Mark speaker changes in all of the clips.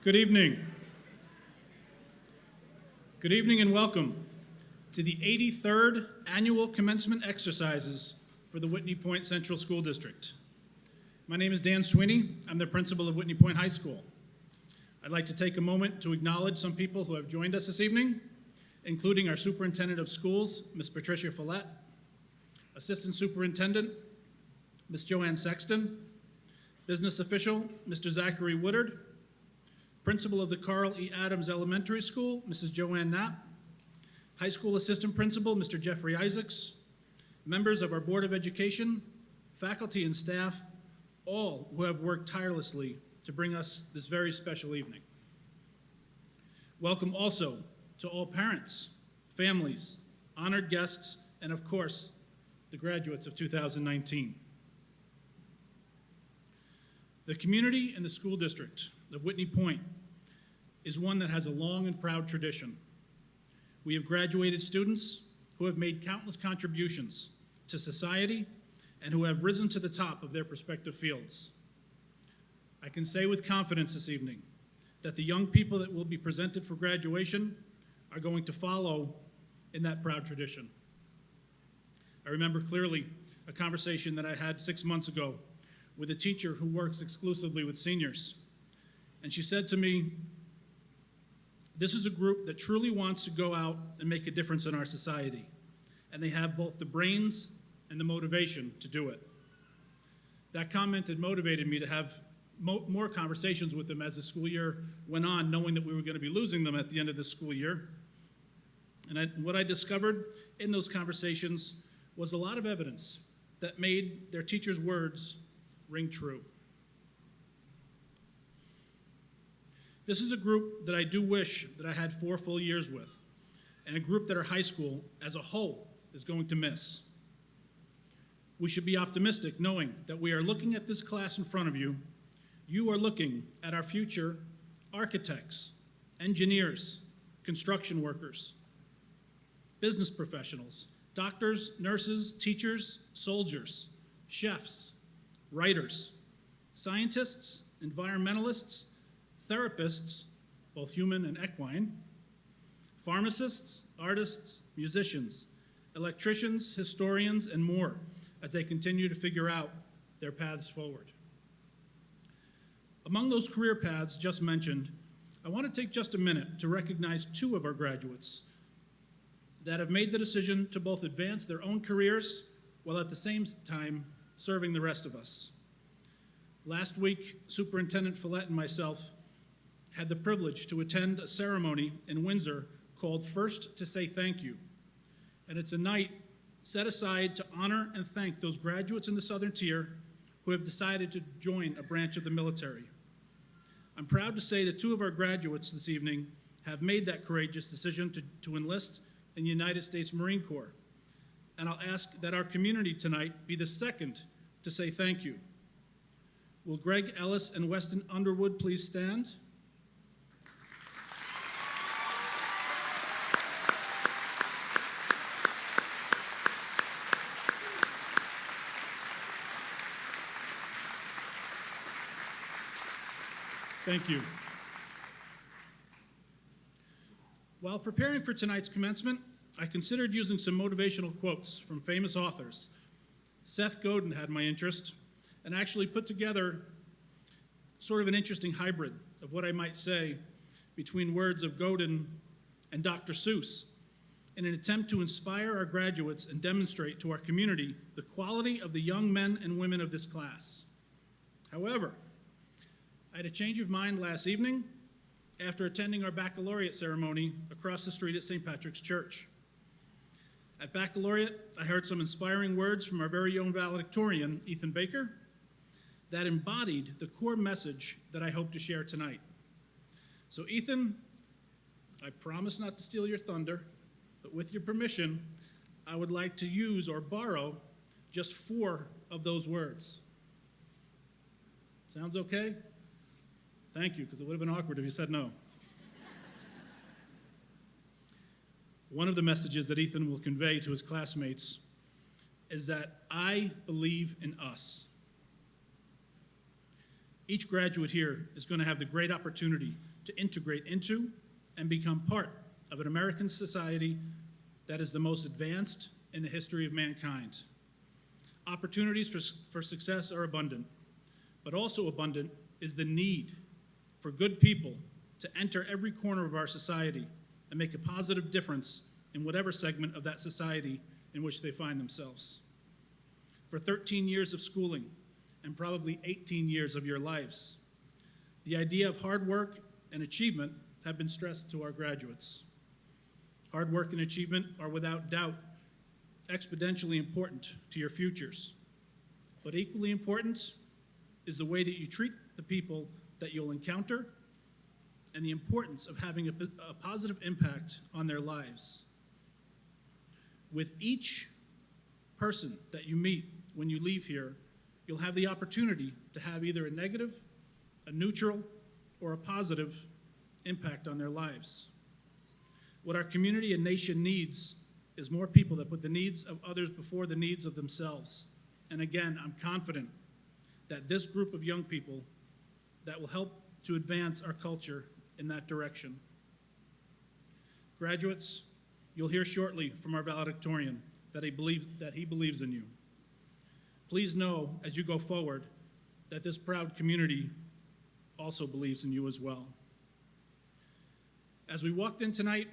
Speaker 1: Good evening. Good evening and welcome to the 83rd Annual Commencement Exercises for the Whitney Point Central School District. My name is Dan Sweeney. I'm the principal of Whitney Point High School. I'd like to take a moment to acknowledge some people who have joined us this evening, including our Superintendent of Schools, Ms. Patricia Phelan, Assistant Superintendent, Ms. Joanne Sexton, Business Official, Mr. Zachary Woodard, Principal of the Carl E. Adams Elementary School, Mrs. Joanne Knapp, High School Assistant Principal, Mr. Jeffrey Isaacs, members of our Board of Education, faculty and staff, all who have worked tirelessly to bring us this very special evening. Welcome also to all parents, families, honored guests, and of course, the graduates of 2019. The community and the school district of Whitney Point is one that has a long and proud tradition. We have graduated students who have made countless contributions to society and who have risen to the top of their respective fields. I can say with confidence this evening that the young people that will be presented for graduation are going to follow in that proud tradition. I remember clearly a conversation that I had 6 months ago with a teacher who works exclusively with seniors. And she said to me, this is a group that truly wants to go out and make a difference in our society. And they have both the brains and the motivation to do it. That comment had motivated me to have more conversations with them as the school year went on, knowing that we were going to be losing them at the end of the school year. And what I discovered in those conversations was a lot of evidence that made their teachers' words ring true. This is a group that I do wish that I had 4 full years with, and a group that our high school as a whole is going to miss. We should be optimistic knowing that we are looking at this class in front of you. You are looking at our future architects, engineers, construction workers, business professionals, doctors, nurses, teachers, soldiers, chefs, writers, scientists, environmentalists, therapists, both human and equine, pharmacists, artists, musicians, electricians, historians, and more as they continue to figure out their paths forward. Among those career paths just mentioned, I want to take just a minute to recognize 2 of our graduates that have made the decision to both advance their own careers while at the same time serving the rest of us. Last week, Superintendent Phelan and myself had the privilege to attend a ceremony in Windsor called First to Say Thank You. and it's a night set aside to honor and thank those graduates in the Southern Tier who have decided to join a branch of the military. I'm proud to say that 2 of our graduates this evening have made that courageous decision to enlist in the United States Marine Corps, and I'll ask that our community tonight be the second to say thank you. Will Greg Ellis and Weston Underwood please stand? Thank you. While preparing for tonight's commencement, I considered using some motivational quotes from famous authors. Seth Godin had my interest, and actually put together sort of an interesting hybrid of what I might say between words of Godin and Dr. Seuss in an attempt to inspire our graduates and demonstrate to our community the quality of the young men and women of this class. However, I had a change of mind last evening after attending our baccalaureate ceremony across the street at St. Patrick's Church. At baccalaureate, I heard some inspiring words from our very own valedictorian, Ethan Baker, that embodied the core message that I hope to share tonight. So Ethan, I promise not to steal your thunder, but with your permission, I would like to use or borrow just 4 of those words. Sounds okay? Thank you, because it would have been awkward if you said no. One of the messages that Ethan will convey to his classmates is that I believe in us. Each graduate here is going to have the great opportunity to integrate into and become part of an American society that is the most advanced in the history of mankind. Opportunities for success are abundant, but also abundant is the need for good people to enter every corner of our society and make a positive difference in whatever segment of that society in which they find themselves. For 13 years of schooling and probably 18 years of your lives, the idea of hard work and achievement have been stressed to our graduates. Hard work and achievement are without doubt exponentially important to your futures, but equally important is the way that you treat the people that you'll encounter and the importance of having a positive impact on their lives. With each person that you meet when you leave here, you'll have the opportunity to have either a negative, a neutral, or a positive impact on their lives. What our community and nation needs is more people that put the needs of others before the needs of themselves. And again, I'm confident that this group of young people that will help to advance our culture in that direction. Graduates, you'll hear shortly from our valedictorian that he believes in you. Please know as you go forward that this proud community also believes in you as well. As we walked in tonight,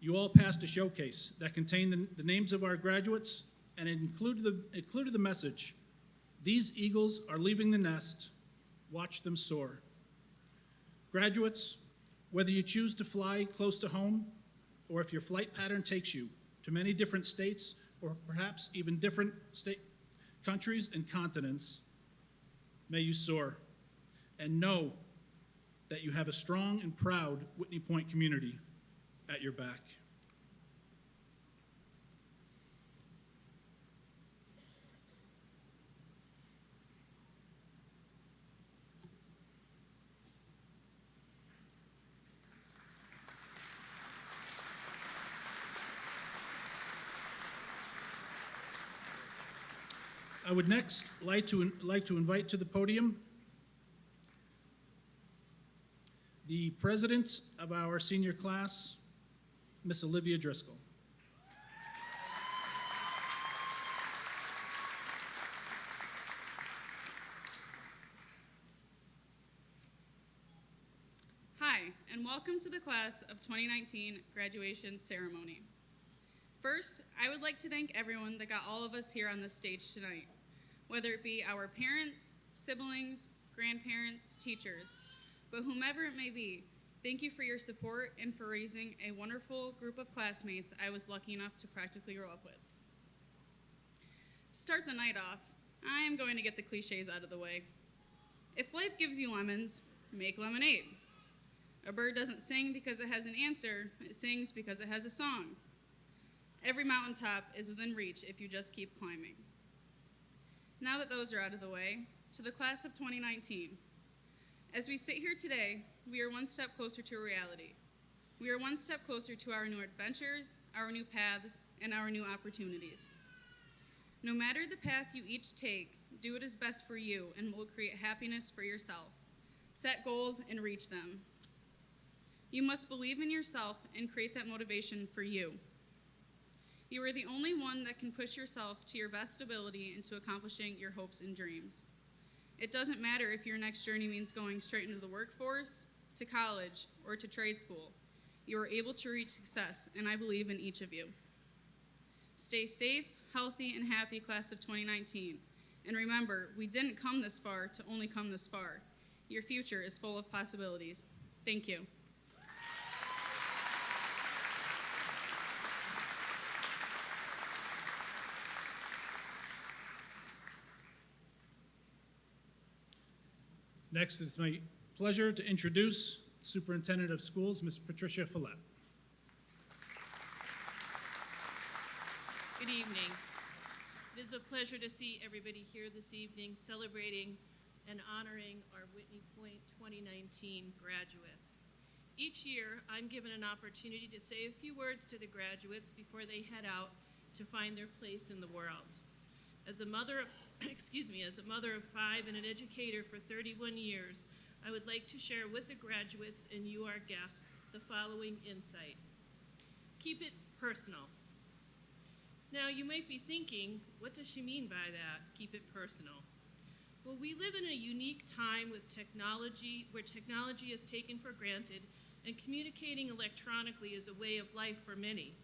Speaker 1: you all passed a showcase that contained the names of our graduates, and it included the message, "These eagles are leaving the nest, watch them soar." Graduates, whether you choose to fly close to home or if your flight pattern takes you to many different states or perhaps even different countries and continents, may you soar and know that you have a strong and proud Whitney Point community at your back. I would next like to invite to the podium the president of our senior class, Miss Olivia Driscoll.
Speaker 2: Hi, and welcome to the class of 2019 graduation ceremony. First, I would like to thank everyone that got all of us here on this stage tonight, whether it be our parents, siblings, grandparents, teachers, but whomever it may be, Thank you for your support and for raising a wonderful group of classmates I was lucky enough to practically grow up with. To start the night off, I am going to get the cliches out of the way. If life gives you lemons, make lemonade. A bird doesn't sing because it has an answer, it sings because it has a song. Every mountaintop is within reach if you just keep climbing. Now that those are out of the way, to the class of 2019. As we sit here today, we are one step closer to reality. We are one step closer to our new adventures, our new paths, and our new opportunities. No matter the path you each take, do what is best for you and will create happiness for yourself. Set goals and reach them. You must believe in yourself and create that motivation for you. You are the only one that can push yourself to your best ability into accomplishing your hopes and dreams. It doesn't matter if your next journey means going straight into the workforce, to college, or to trade school. You are able to reach success, and I believe in each of you. Stay safe, healthy, and happy, class of 2019. And remember, we didn't come this far to only come this far. Your future is full of possibilities. Thank you.
Speaker 1: Next, it's my pleasure to introduce Superintendent of Schools, Ms. Patricia Phelan.
Speaker 3: Good evening. It is a pleasure to see everybody here this evening celebrating and honoring our Whitney Point 2019 graduates. Each year, I'm given an opportunity to say a few words to the graduates before they head out to find their place in the world. As a mother of, as a mother of 5 and an educator for 31 years, I would like to share with the graduates and you, our guests, the following insight. Keep it personal. Now, you might be thinking, what does she mean by that, keep it personal? Well, we live in a unique time with technology, where technology is taken for granted, and communicating electronically is a way of life for many.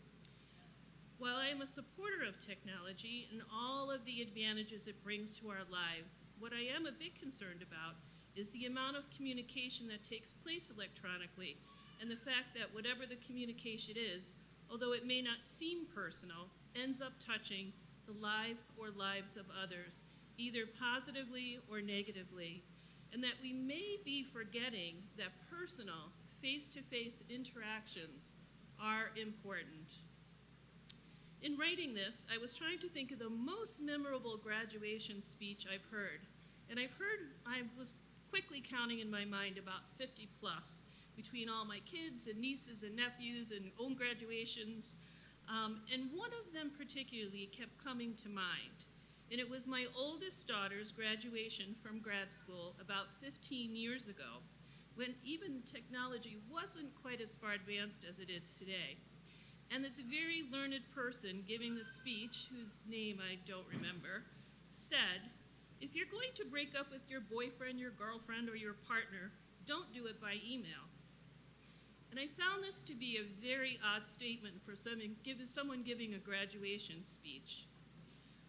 Speaker 3: While I am a supporter of technology and all of the advantages it brings to our lives, what I am a bit concerned about is the amount of communication that takes place electronically, and the fact that whatever the communication is, although it may not seem personal, ends up touching the life or lives of others, either positively or negatively, and that we may be forgetting that personal, face-to-face interactions are important. In writing this, I was trying to think of the most memorable graduation speech I've heard, and I was quickly counting in my mind about 50 plus, between all my kids and nieces and nephews and own graduations. And one of them particularly kept coming to mind. And it was my oldest daughter's graduation from grad school about 15 years ago, when even technology wasn't quite as far advanced as it is today. And this very learned person giving the speech, whose name I don't remember, said, if you're going to break up with your boyfriend, your girlfriend, or your partner, don't do it by email. And I found this to be a very odd statement for someone giving a graduation speech.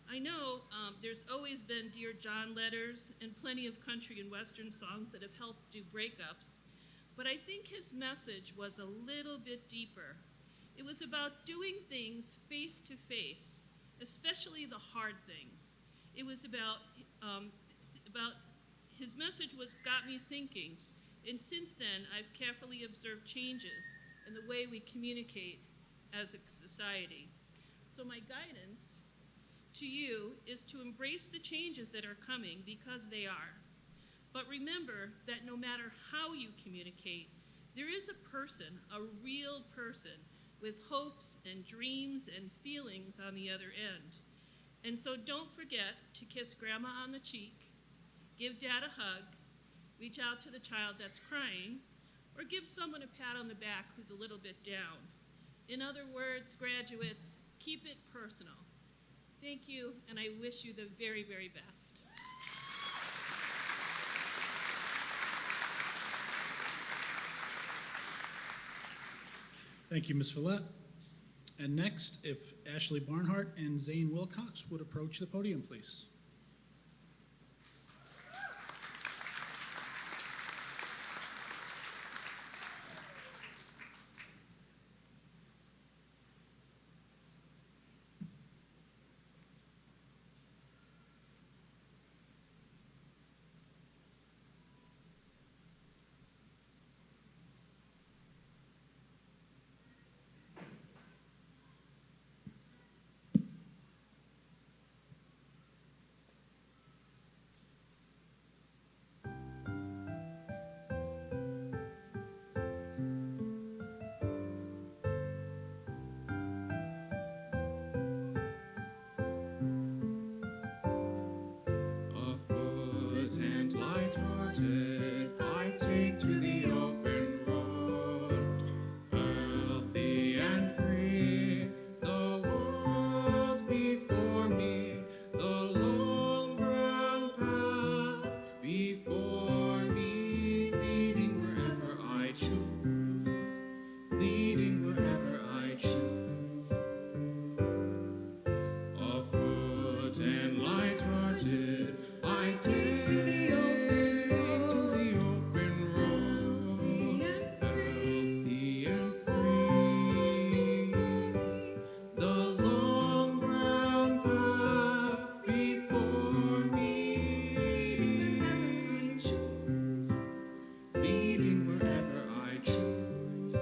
Speaker 3: I know there's always been Dear John letters and plenty of country and western songs that have helped do breakups, but I think his message was a little bit deeper. It was about doing things face to face, especially the hard things. It was about his message got me thinking. And since then, I've carefully observed changes in the way we communicate as a society. So my guidance to you is to embrace the changes that are coming because they are. But remember that no matter how you communicate, there is a person, a real person, with hopes and dreams and feelings on the other end. And so don't forget to kiss Grandma on the cheek, give Dad a hug, reach out to the child that's crying, or give someone a pat on the back who's a little bit down. In other words, graduates, keep it personal. Thank you, and I wish you the very, very best.
Speaker 1: Thank you, Ms. Follett. And next, if Ashley Barnhart and Zane Wilcox would approach the podium, please.
Speaker 4: and light-hearted, I take to the open road, healthy and free, the world before me, the long brown path before me, leading wherever I choose, leading wherever I choose. Afoot and light-hearted, I take to the open road, healthy and free, the long brown path before me, leading wherever I choose.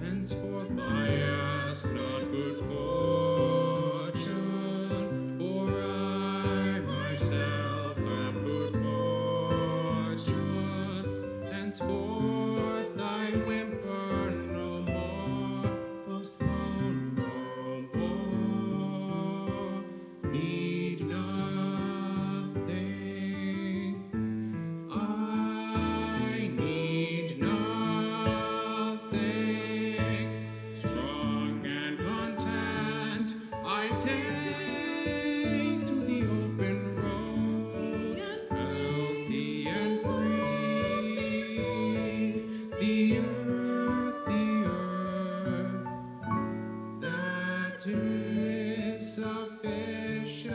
Speaker 4: Henceforth I ask not good fortune, for I myself am good fortune. Henceforth I whimper no more, postpone no more, need nothing. I need nothing. Strong and content, I take to the open road, healthy and free. The earth, that is sufficient.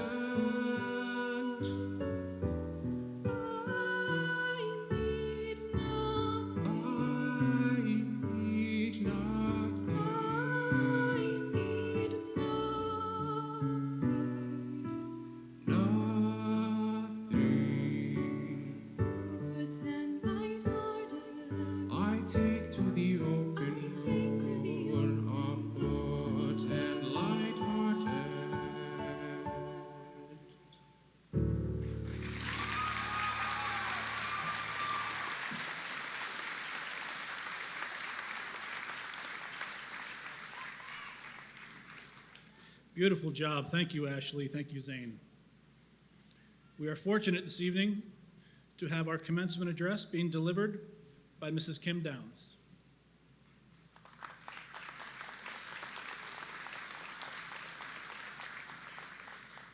Speaker 4: I need nothing. I take to the open road, afoot and light-hearted.
Speaker 1: Beautiful job. Thank you, Ashley. Thank you, Zane. We are fortunate this evening to have our commencement address being delivered by Mrs. Kim Downs.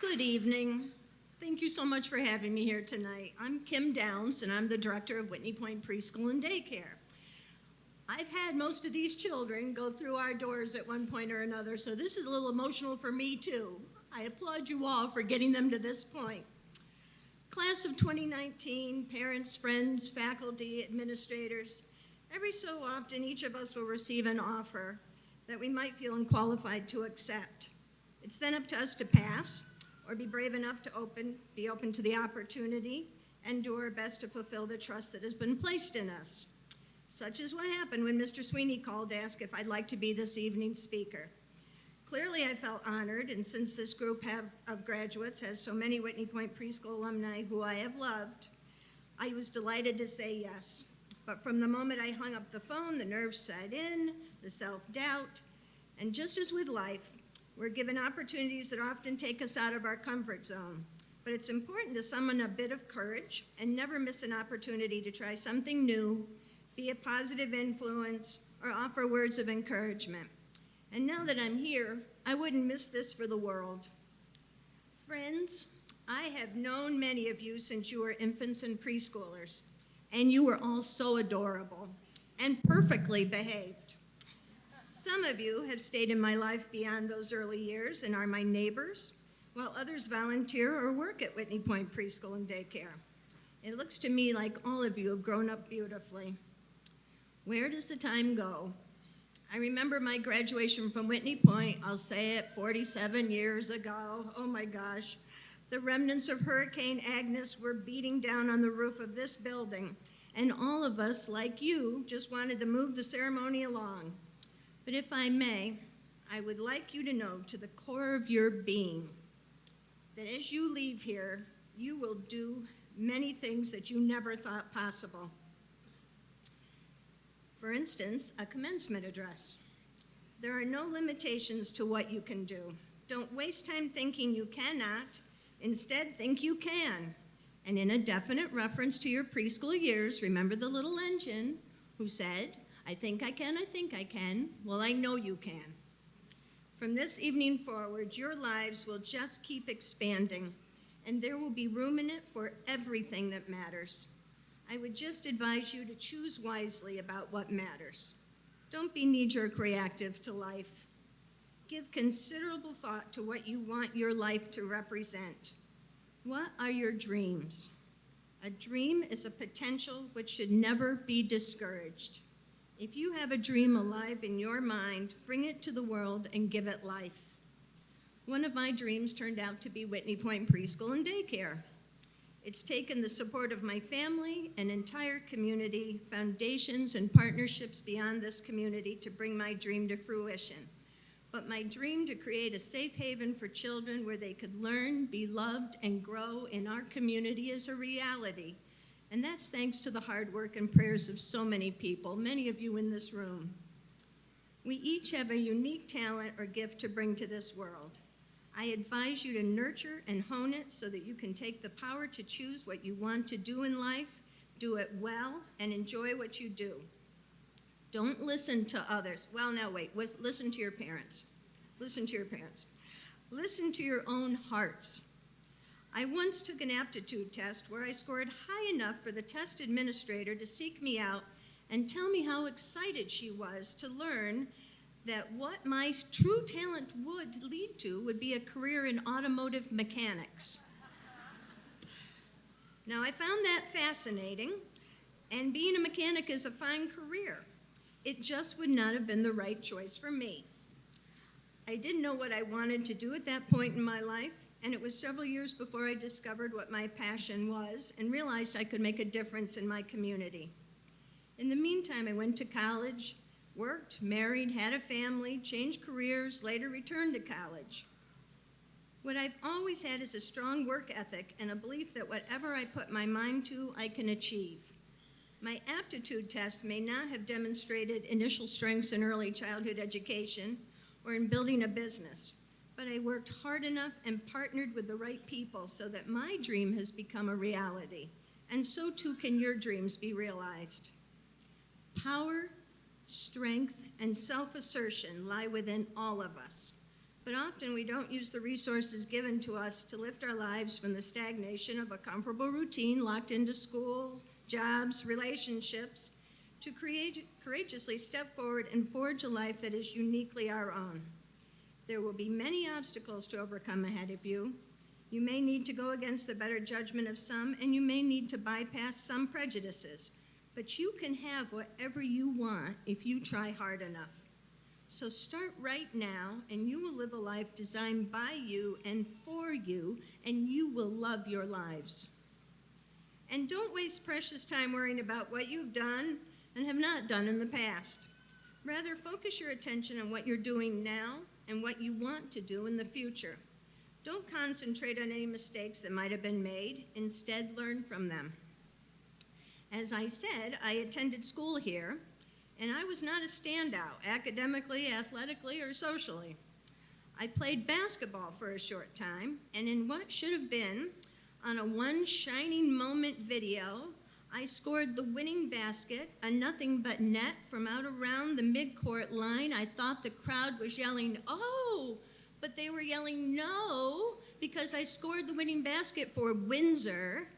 Speaker 5: Good evening. Thank you so much for having me here tonight. I'm Kim Downs, and I'm the director of Whitney Point Preschool and Daycare. I've had most of these children go through our doors at one point or another, so this is a little emotional for me too. I applaud you all for getting them to this point. Class of 2019, parents, friends, faculty, administrators, every so often each of us will receive an offer that we might feel unqualified to accept. It's then up to us to pass or be brave enough to be open to the opportunity and do our best to fulfill the trust that has been placed in us. Such is what happened when Mr. Sweeney called to ask if I'd like to be this evening's speaker. Clearly, I felt honored, and since this group of graduates has so many Whitney Point Preschool alumni who I have loved, I was delighted to say yes. But from the moment I hung up the phone, the nerves set in, the self-doubt, and just as with life, we're given opportunities that often take us out of our comfort zone. But it's important to summon a bit of courage and never miss an opportunity to try something new, be a positive influence, or offer words of encouragement. And now that I'm here, I wouldn't miss this for the world. Friends, I have known many of you since you were infants and preschoolers, and you were all so adorable and perfectly behaved. Some of you have stayed in my life beyond those early years and are my neighbors, while others volunteer or work at Whitney Point Preschool and Daycare. It looks to me like all of you have grown up beautifully. Where does the time go? I remember my graduation from Whitney Point, I'll say it, 47 years ago. Oh my gosh. The remnants of Hurricane Agnes were beating down on the roof of this building, and all of us, like you, just wanted to move the ceremony along. But if I may, I would like you to know to the core of your being that as you leave here, you will do many things that you never thought possible. For instance, a commencement address. There are no limitations to what you can do. Don't waste time thinking you cannot. Instead, think you can. And in a definite reference to your preschool years, remember the little engine who said, I think I can, I think I can. Well, I know you can. From this evening forward, your lives will just keep expanding, and there will be room in it for everything that matters. I would just advise you to choose wisely about what matters. Don't be knee-jerk reactive to life. Give considerable thought to what you want your life to represent. What are your dreams? A dream is a potential which should never be discouraged. If you have a dream alive in your mind, bring it to the world and give it life. One of my dreams turned out to be Whitney Point Preschool and Daycare. It's taken the support of my family, an entire community, foundations, and partnerships beyond this community to bring my dream to fruition. But my dream to create a safe haven for children where they could learn, be loved, and grow in our community is a reality. And that's thanks to the hard work and prayers of so many people, many of you in this room. We each have a unique talent or gift to bring to this world. I advise you to nurture and hone it so that you can take the power to choose what you want to do in life, do it well, and enjoy what you do. Don't listen to others. Well, now wait, listen to your parents. Listen to your parents. Listen to your own hearts. I once took an aptitude test where I scored high enough for the test administrator to seek me out and tell me how excited she was to learn that what my true talent would lead to would be a career in automotive mechanics. Now, I found that fascinating, and being a mechanic is a fine career. It just would not have been the right choice for me. I didn't know what I wanted to do at that point in my life, and it was several years before I discovered what my passion was and realized I could make a difference in my community. In the meantime, I went to college, worked, married, had a family, changed careers, later returned to college. What I've always had is a strong work ethic and a belief that whatever I put my mind to, I can achieve. My aptitude test may not have demonstrated initial strengths in early childhood education or in building a business, but I worked hard enough and partnered with the right people so that my dream has become a reality, and so too can your dreams be realized. Power, strength, and self-assertion lie within all of us, but often we don't use the resources given to us to lift our lives from the stagnation of a comfortable routine locked into schools, jobs, relationships, to courageously step forward and forge a life that is uniquely our own. There will be many obstacles to overcome ahead of you. You may need to go against the better judgment of some, and you may need to bypass some prejudices. But you can have whatever you want if you try hard enough. So start right now, and you will live a life designed by you and for you, and you will love your lives. And don't waste precious time worrying about what you've done and have not done in the past. Rather, focus your attention on what you're doing now and what you want to do in the future. Don't concentrate on any mistakes that might have been made. Instead, learn from them. As I said, I attended school here, and I was not a standout academically, athletically, or socially. I played basketball for a short time, and in what should have been on a one shining moment video, I scored the winning basket, a nothing but net from out around the midcourt line. I thought the crowd was yelling, "Oh," but they were yelling "no" because I scored the winning basket for Windsor.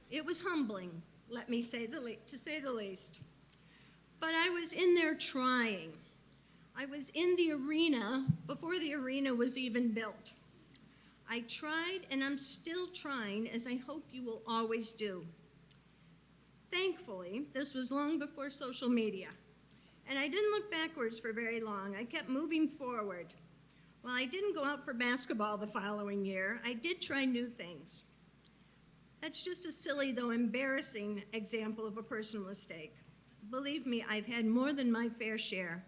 Speaker 5: It was humbling, let me say to say the least. But I was in there trying. I was in the arena before the arena was even built. I tried, and I'm still trying, as I hope you will always do. Thankfully, this was long before social media, and I didn't look backwards for very long. I kept moving forward. While I didn't go out for basketball the following year, I did try new things. That's just a silly, though embarrassing, example of a personal mistake. Believe me, I've had more than my fair share,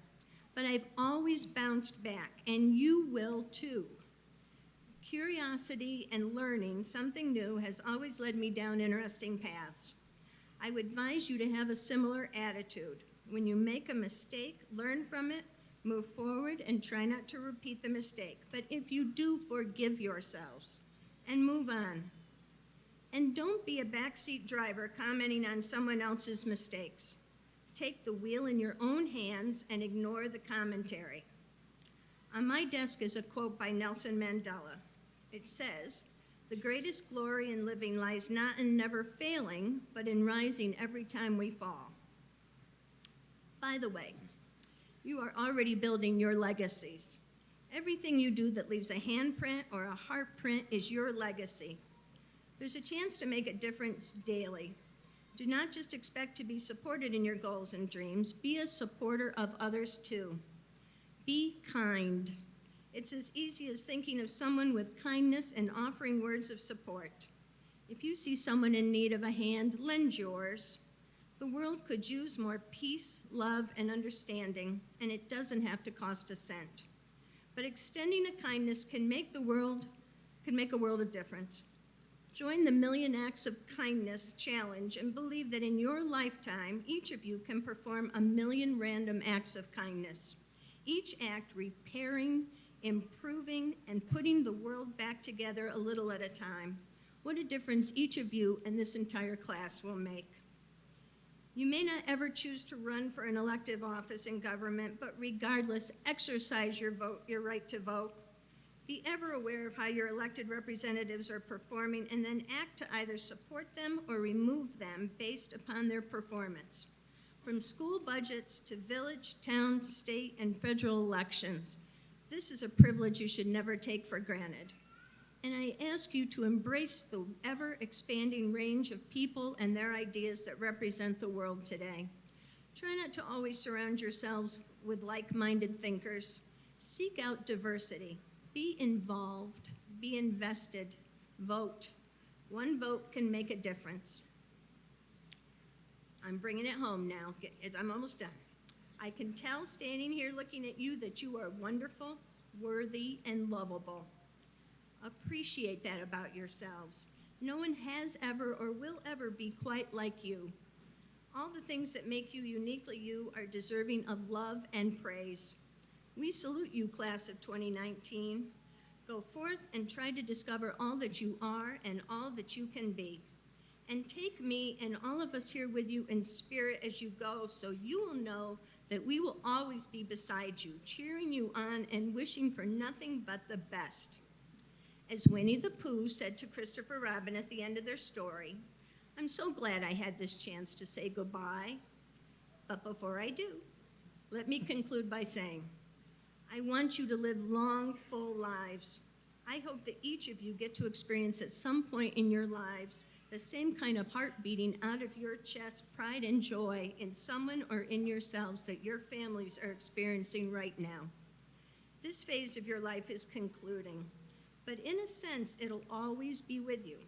Speaker 5: but I've always bounced back, and you will too. Curiosity and learning something new has always led me down interesting paths. I would advise you to have a similar attitude. When you make a mistake, learn from it, Move forward and try not to repeat the mistake. But if you do, forgive yourselves and move on. And don't be a backseat driver commenting on someone else's mistakes. Take the wheel in your own hands and ignore the commentary. On my desk is a quote by Nelson Mandela. It says, "The greatest glory in living lies not in never failing, but in rising every time we fall." By the way, you are already building your legacies. Everything you do that leaves a handprint or a heartprint is your legacy. There's a chance to make a difference daily. Do not just expect to be supported in your goals and dreams. Be a supporter of others too. Be kind. It's as easy as thinking of someone with kindness and offering words of support. If you see someone in need of a hand, lend yours. The world could use more peace, love, and understanding, and it doesn't have to cost a cent. But extending a kindness can make a world of difference. Join the Million Acts of Kindness challenge and believe that in your lifetime, each of you can perform 1,000,000 random acts of kindness. Each act repairing, improving, and putting the world back together a little at a time. What a difference each of you and this entire class will make. You may not ever choose to run for an elective office in government, but regardless, exercise your right to vote. Be ever aware of how your elected representatives are performing and then act to either support them or remove them based upon their performance. From school budgets to village, town, state, and federal elections, this is a privilege you should never take for granted. And I ask you to embrace the ever-expanding range of people and their ideas that represent the world today. Try not to always surround yourselves with like-minded thinkers. Seek out diversity. Be involved, be invested, vote. One vote can make a difference. I'm bringing it home now. I'm almost done. I can tell standing here looking at you that you are wonderful, worthy, and lovable. Appreciate that about yourselves. No one has ever or will ever be quite like you. All the things that make you uniquely you are deserving of love and praise. We salute you, class of 2019. Go forth and try to discover all that you are and all that you can be. And take me and all of us here with you in spirit as you go, so you will know that we will always be beside you, cheering you on and wishing for nothing but the best. As Winnie the Pooh said to Christopher Robin at the end of their story, I'm so glad I had this chance to say goodbye. But before I do, let me conclude by saying, I want you to live long, full lives. I hope that each of you get to experience at some point in your lives the same kind of heart beating out of your chest, pride and joy in someone or in yourselves that your families are experiencing right now. This phase of your life is concluding, but in a sense, it'll always be with you.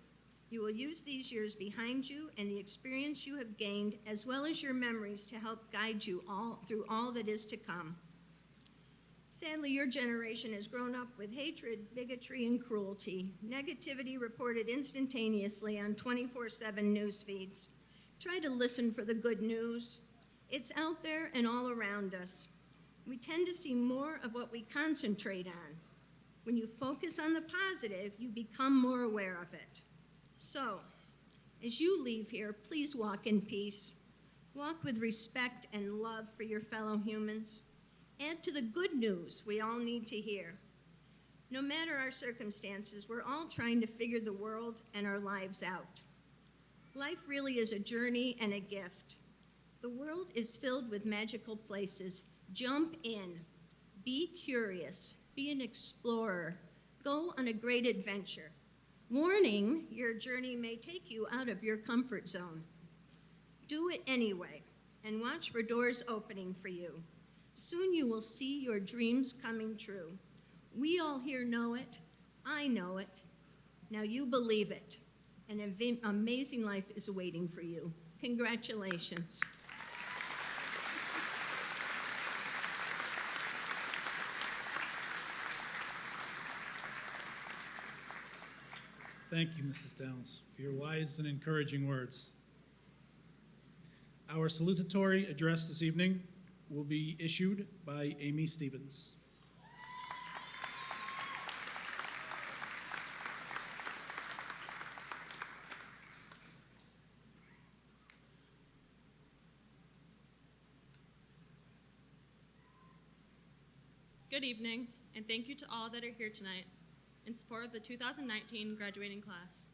Speaker 5: You will use these years behind you and the experience you have gained, as well as your memories, to help guide you all through all that is to come. Sadly, your generation has grown up with hatred, bigotry, and cruelty. Negativity reported instantaneously on 24/7 news feeds. Try to listen for the good news. It's out there and all around us. We tend to see more of what we concentrate on. When you focus on the positive, you become more aware of it. So, as you leave here, please walk in peace. Walk with respect and love for your fellow humans. Add to the good news we all need to hear. No matter our circumstances, we're all trying to figure the world and our lives out. Life really is a journey and a gift. The world is filled with magical places. Jump in. Be curious. Be an explorer. Go on a great adventure. Warning, your journey may take you out of your comfort zone. Do it anyway, and watch for doors opening for you. Soon you will see your dreams coming true. We all here know it. I know it. Now you believe it. An amazing life is awaiting for you. Congratulations.
Speaker 1: Thank you, Mrs. Downs, for your wise and encouraging words. Our salutatory address this evening will be issued by Amy Stevens.
Speaker 6: Good evening, and thank you to all that are here tonight in support of the 2019 graduating class.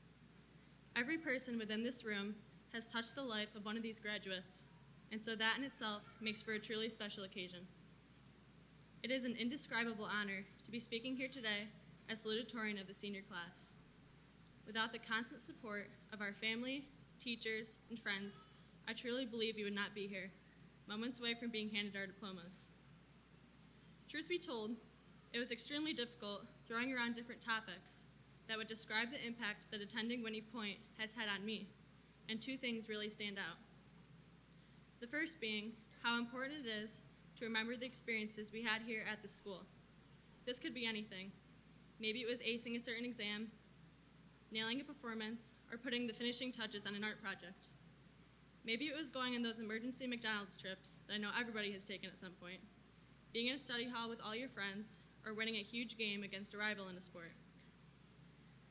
Speaker 6: Every person within this room has touched the life of one of these graduates, and so that in itself makes for a truly special occasion. It is an indescribable honor to be speaking here today as salutatorian of the senior class. Without the constant support of our family, teachers, and friends, I truly believe we would not be here, moments away from being handed our diplomas. Truth be told, it was extremely difficult throwing around different topics that would describe the impact that attending Whitney Point has had on me, and two things really stand out. The first being how important it is to remember the experiences we had here at the school. This could be anything. Maybe it was acing a certain exam, nailing a performance, or putting the finishing touches on an art project. Maybe it was going on those emergency McDonald's trips that I know everybody has taken at some point, being in a study hall with all your friends, or winning a huge game against a rival in a sport.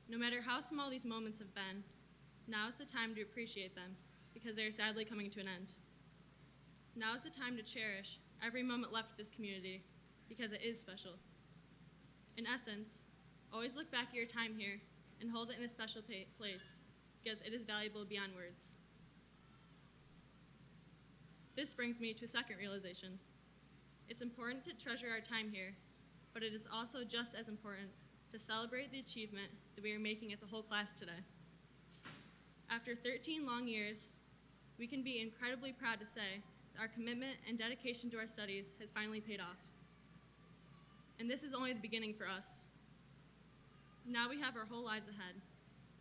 Speaker 6: No matter how small these moments have been, now is the time to appreciate them, because they are sadly coming to an end. Now is the time to cherish every moment left with this community, because it is special. In essence, always look back at your time here and hold it in a special place, because it is valuable beyond words. This brings me to a second realization. It's important to treasure our time here, but it is also just as important to celebrate the achievement that we are making as a whole class today. After 13 long years, we can be incredibly proud to say that our commitment and dedication to our studies has finally paid off. And this is only the beginning for us. Now we have our whole lives ahead,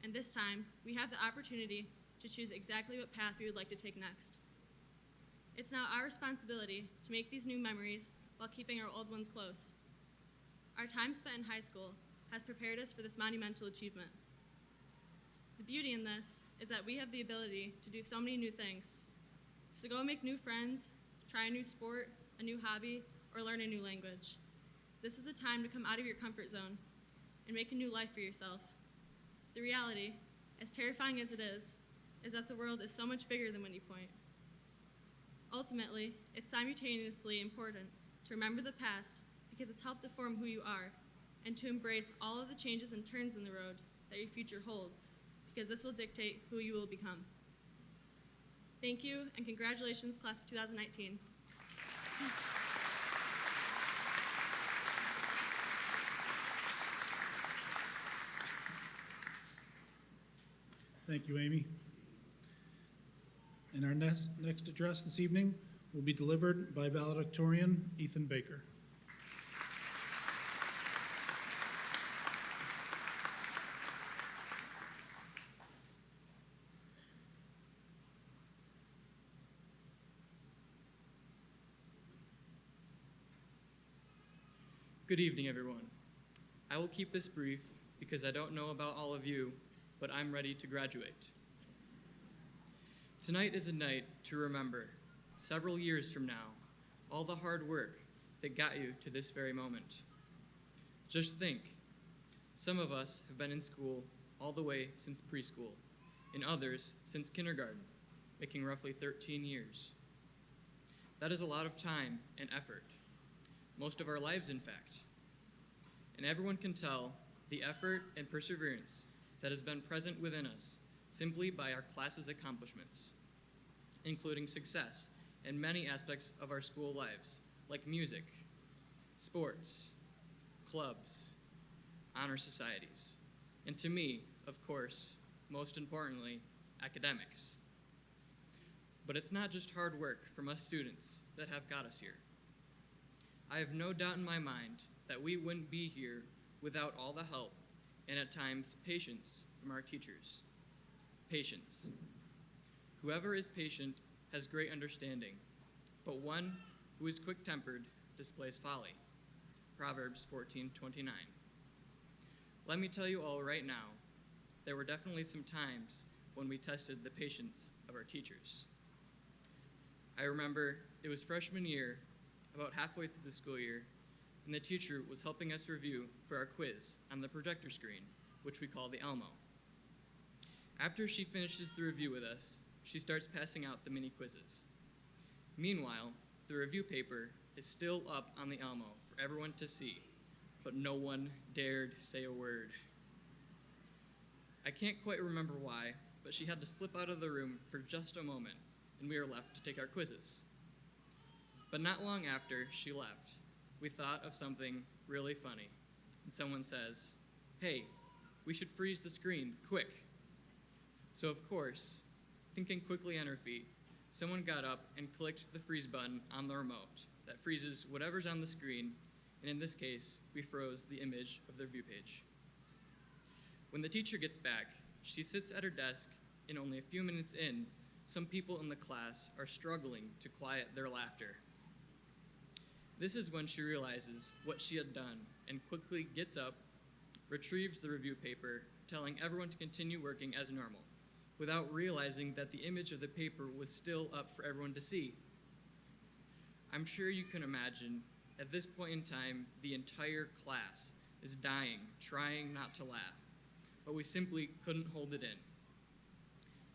Speaker 6: and this time we have the opportunity to choose exactly what path we would like to take next. It's now our responsibility to make these new memories while keeping our old ones close. Our time spent in high school has prepared us for this monumental achievement. The beauty in this is that we have the ability to do so many new things. So go make new friends, try a new sport, a new hobby, or learn a new language. This is the time to come out of your comfort zone and make a new life for yourself. The reality, as terrifying as it is that the world is so much bigger than Whitney Point. Ultimately, it's simultaneously important to remember the past because it's helped to form who you are, and to embrace all of the changes and turns in the road that your future holds, because this will dictate who you will become. Thank you, and congratulations, class of 2019.
Speaker 1: Thank you, Amy. And our next address this evening will be delivered by valedictorian Ethan Baker.
Speaker 7: Good evening, everyone. I will keep this brief because I don't know about all of you, but I'm ready to graduate. Tonight is a night to remember, several years from now, all the hard work that got you to this very moment. Just think, some of us have been in school all the way since preschool, and others since kindergarten, making roughly 13 years. That is a lot of time and effort. Most of our lives, in fact. And everyone can tell the effort and perseverance that has been present within us simply by our class's accomplishments, including success in many aspects of our school lives, like music, sports, clubs, honor societies, and to me, of course, most importantly, academics. But it's not just hard work from us students that have got us here. I have no doubt in my mind that we wouldn't be here without all the help and at times patience from our teachers. Patience. Whoever is patient has great understanding, but one who is quick-tempered displays folly. Proverbs 14:29. Let me tell you all right now, there were definitely some times when we tested the patience of our teachers. I remember it was freshman year about halfway through the school year, and the teacher was helping us review for our quiz on the projector screen, which we call the Elmo. After she finishes the review with us, she starts passing out the mini quizzes. Meanwhile, the review paper is still up on the Elmo for everyone to see, but no one dared say a word. I can't quite remember why, but she had to slip out of the room for just a moment, and we were left to take our quizzes. But not long after she left, we thought of something really funny, and someone says, "Hey, we should freeze the screen, quick." So of course, thinking quickly on her feet, someone got up and clicked the freeze button on the remote that freezes whatever's on the screen, and in this case, we froze the image of the review page. When the teacher gets back, she sits at her desk, and only a few minutes in, some people in the class are struggling to quiet their laughter. This is when she realizes what she had done and quickly gets up, retrieves the review paper, telling everyone to continue working as normal, without realizing that the image of the paper was still up for everyone to see. I'm sure you can imagine, at this point in time, the entire class is dying, trying not to laugh, but we simply couldn't hold it in.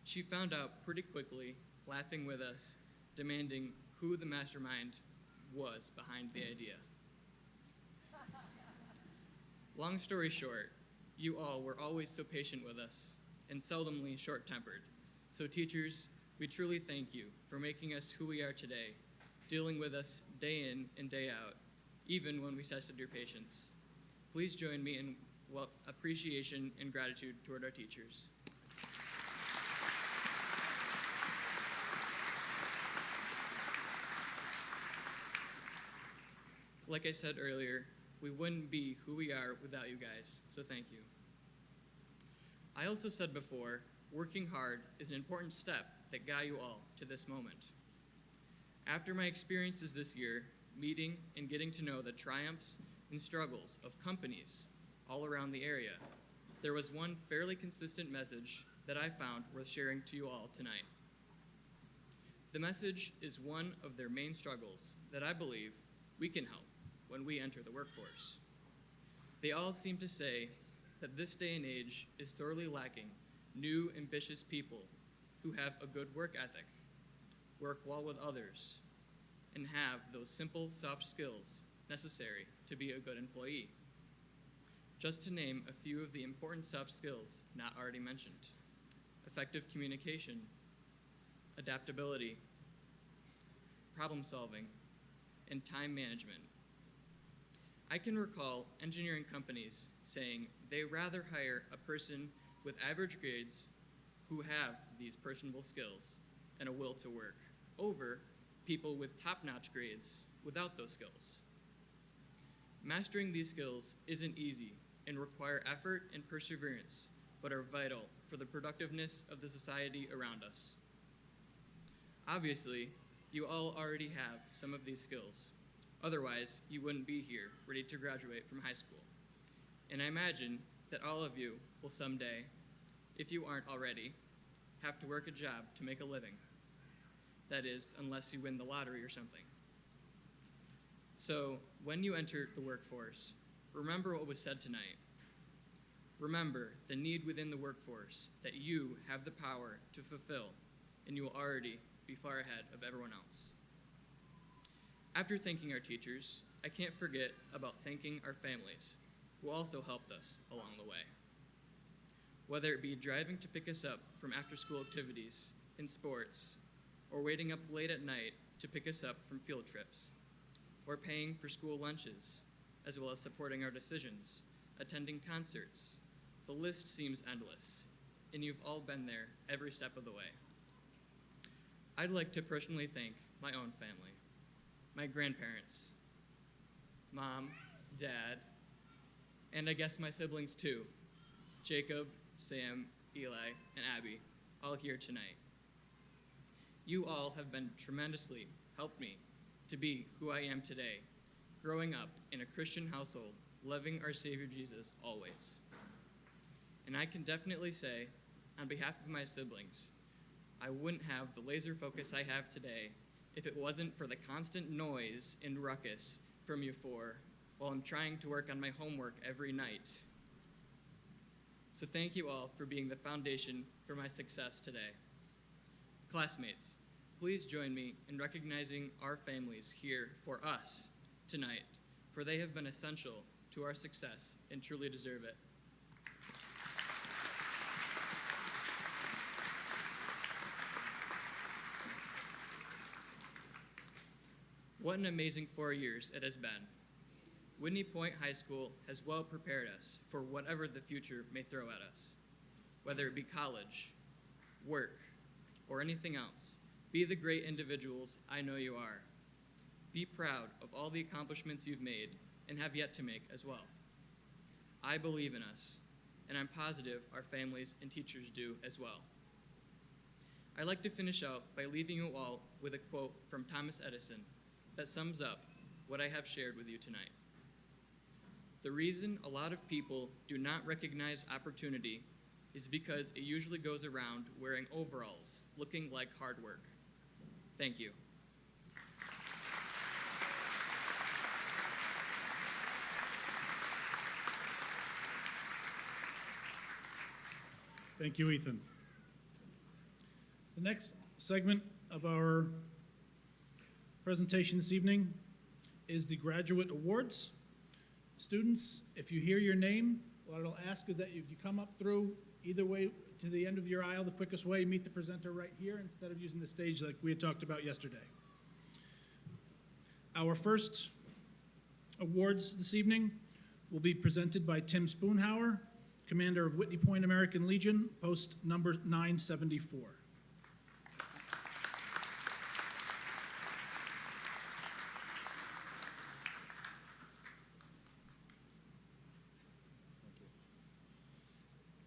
Speaker 7: She found out pretty quickly, laughing with us, demanding who the mastermind was behind the idea. Long story short, you all were always so patient with us and seldomly short-tempered. So teachers, we truly thank you for making us who we are today, dealing with us day in and day out, even when we tested your patience. Please join me in appreciation and gratitude toward our teachers. Like I said earlier, we wouldn't be who we are without you guys, so thank you. I also said before, working hard is an important step that got you all to this moment. After my experiences this year, meeting and getting to know the triumphs and struggles of companies all around the area, there was one fairly consistent message that I found worth sharing to you all tonight. The message is one of their main struggles that I believe we can help when we enter the workforce. They all seem to say that this day and age is sorely lacking new, ambitious people who have a good work ethic, work well with others, and have those simple, soft skills necessary to be a good employee. Just to name a few of the important soft skills not already mentioned: effective communication, adaptability, problem solving, and time management. I can recall engineering companies saying they rather hire a person with average grades who have these personable skills and a will to work over people with top-notch grades without those skills. Mastering these skills isn't easy and require effort and perseverance, but are vital for the productiveness of the society around us. Obviously, you all already have some of these skills. Otherwise, you wouldn't be here, ready to graduate from high school. And I imagine that all of you will someday, if you aren't already, have to work a job to make a living. That is, unless you win the lottery or something. So, when you enter the workforce, remember what was said tonight. Remember the need within the workforce that you have the power to fulfill, and you will already be far ahead of everyone else. After thanking our teachers, I can't forget about thanking our families, who also helped us along the way. Whether it be driving to pick us up from after-school activities, in sports, or waiting up late at night to pick us up from field trips, or paying for school lunches, as well as supporting our decisions, attending concerts. The list seems endless, and you've all been there every step of the way. I'd like to personally thank my own family, my grandparents, Mom, Dad, and I guess my siblings too, Jacob, Sam, Eli, and Abby, all here tonight. You all have been tremendously helped me to be who I am today, growing up in a Christian household, loving our Savior Jesus always. And I can definitely say, on behalf of my siblings, I wouldn't have the laser focus I have today if it wasn't for the constant noise and ruckus from you four while I'm trying to work on my homework every night. So thank you all for being the foundation for my success today. Classmates, please join me in recognizing our families here for us tonight, for they have been essential to our success and truly deserve it. What an amazing 4 years it has been. Whitney Point High School has well prepared us for whatever the future may throw at us. Whether it be college, work, or anything else, be the great individuals I know you are. Be proud of all the accomplishments you've made and have yet to make as well. I believe in us, and I'm positive our families and teachers do as well. I'd like to finish out by leaving you all with a quote from Thomas Edison that sums up what I have shared with you tonight. The reason a lot of people do not recognize opportunity is because it usually goes around wearing overalls, looking like hard work. Thank you.
Speaker 1: Thank you, Ethan. The next segment of our presentation this evening is the graduate awards. Students, if you hear your name, what I'll ask is that if you come up through either way to the end of your aisle, the quickest way, meet the presenter right here instead of using the stage like we had talked about yesterday. Our first awards this evening will be presented by Tim Spoonhauer, Commander of Whitney Point American Legion, post number 974.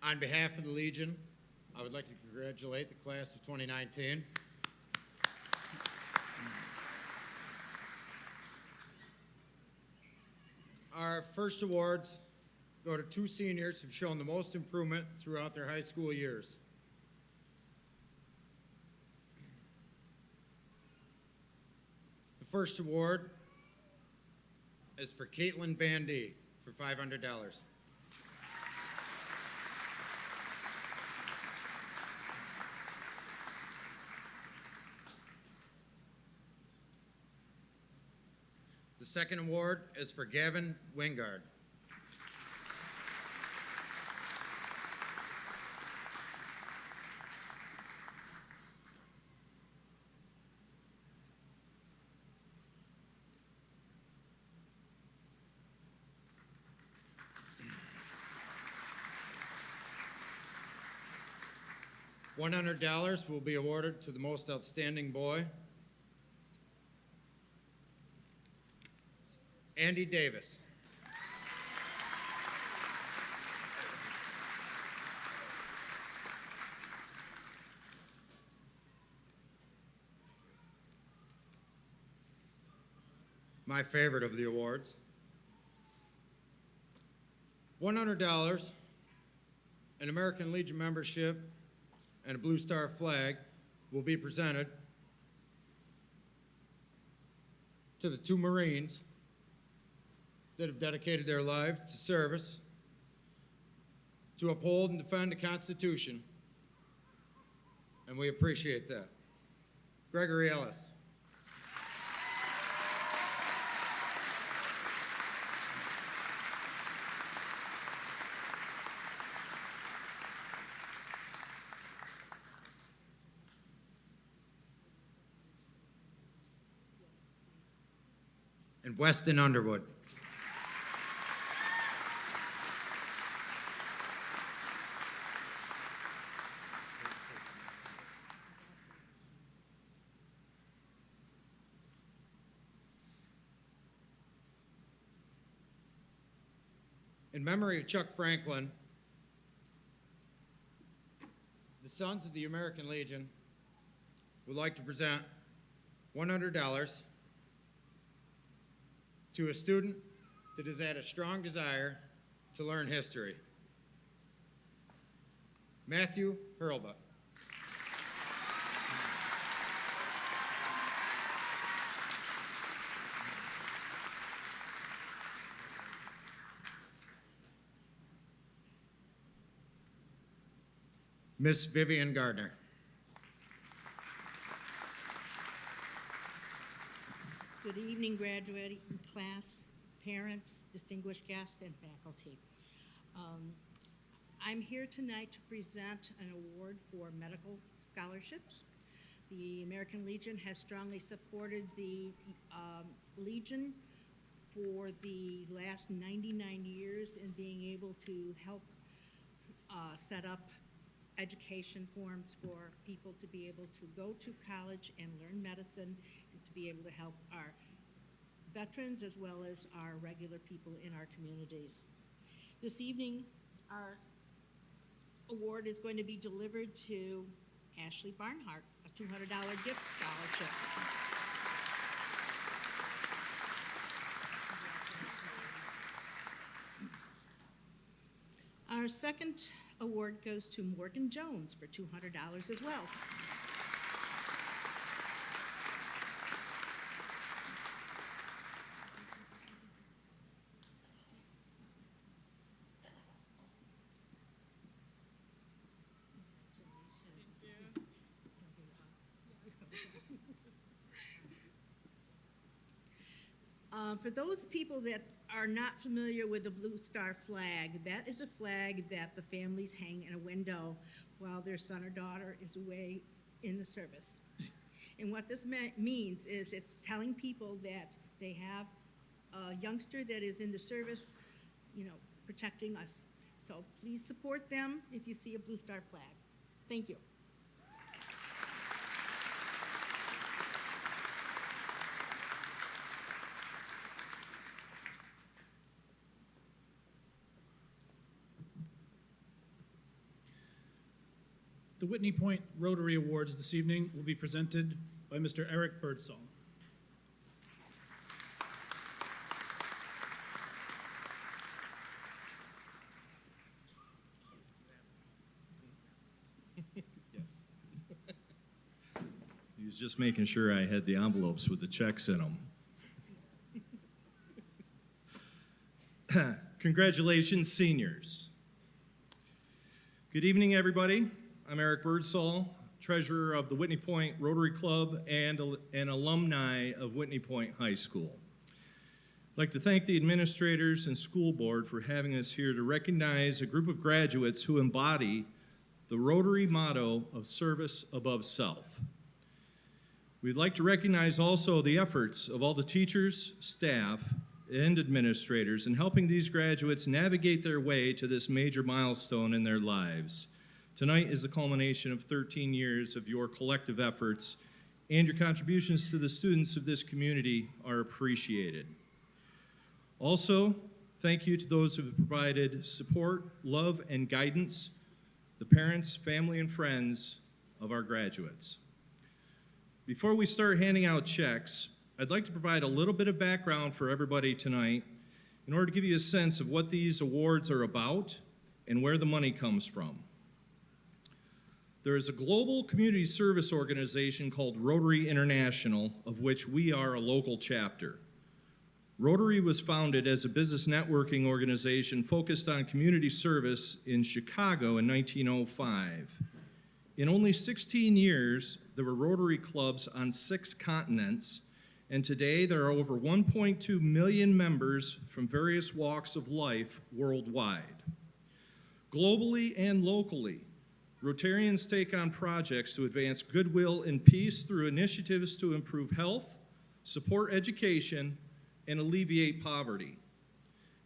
Speaker 8: On behalf of the Legion, I would like to congratulate the class of 2019. Our first awards go to two seniors who've shown the most improvement throughout their high school years. The first award is for Caitlin Van D for $500. The second award is for Gavin Wingard. $100 will be awarded to the most outstanding boy, Andy Davis. My favorite of the awards. $100, an American Legion membership, and a Blue Star flag will be presented to the two Marines that have dedicated their lives to service to uphold and defend the Constitution, and we appreciate that. Gregory Ellis. And Weston Underwood. In memory of Chuck Franklin, the Sons of the American Legion would like to present $100 to a student that has had a strong desire to learn history. Matthew Hurlbut. Miss Vivian Gardner.
Speaker 9: Good evening, graduating class, parents, distinguished guests, and faculty. I'm here tonight to present an award for medical scholarships. The American Legion has strongly supported the Legion for the last 99 years in being able to help set up education forms for people to be able to go to college and learn medicine and to be able to help our veterans as well as our regular people in our communities. This evening, our award is going to be delivered to Ashley Barnhart, a $200 gift scholarship. Our second award goes to Morgan Jones for $200 as well. For those people that are not familiar with the Blue Star flag, that is a flag that the families hang in a window while their son or daughter is away in the service. And what this means is it's telling people that they have a youngster that is in the service, you know, protecting us. So please support them if you see a Blue Star flag. Thank you.
Speaker 1: The Whitney Point Rotary Awards this evening will be presented by Mr. Eric Birdsall.
Speaker 10: He was just making sure I had the envelopes with the checks in them. Congratulations, seniors. Good evening, everybody. I'm Eric Birdsall, treasurer of the Whitney Point Rotary Club and an alumni of Whitney Point High School. I'd like to thank the administrators and school board for having us here to recognize a group of graduates who embody the Rotary motto of service above self. We'd like to recognize also the efforts of all the teachers, staff, and administrators in helping these graduates navigate their way to this major milestone in their lives. Tonight is the culmination of 13 years of your collective efforts, and your contributions to the students of this community are appreciated. Also, thank you to those who have provided support, love, and guidance, the parents, family, and friends of our graduates. Before we start handing out checks, I'd like to provide a little bit of background for everybody tonight in order to give you a sense of what these awards are about and where the money comes from. There is a global community service organization called Rotary International, of which we are a local chapter. Rotary was founded as a business networking organization focused on community service in Chicago in 1905. In only 16 years, there were Rotary clubs on 6 continents, and today there are over 1.2 million members from various walks of life worldwide. Globally and locally, Rotarians take on projects to advance goodwill and peace through initiatives to improve health, support education, and alleviate poverty.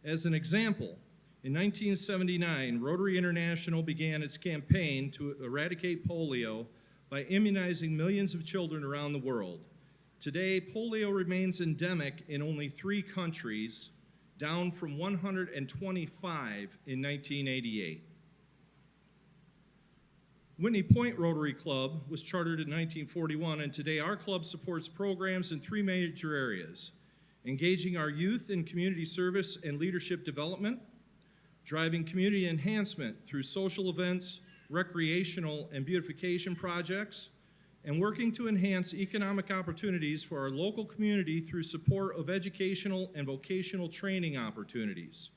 Speaker 10: As an example, in 1979, Rotary International began its campaign to eradicate polio by immunizing millions of children around the world. Today, polio remains endemic in only 3 countries, down from 125 in 1988. Whitney Point Rotary Club was chartered in 1941, and today our club supports programs in 3 major areas: engaging our youth in community service and leadership development, driving community enhancement through social events, recreational and beautification projects, and working to enhance economic opportunities for our local community through support of educational and vocational training opportunities.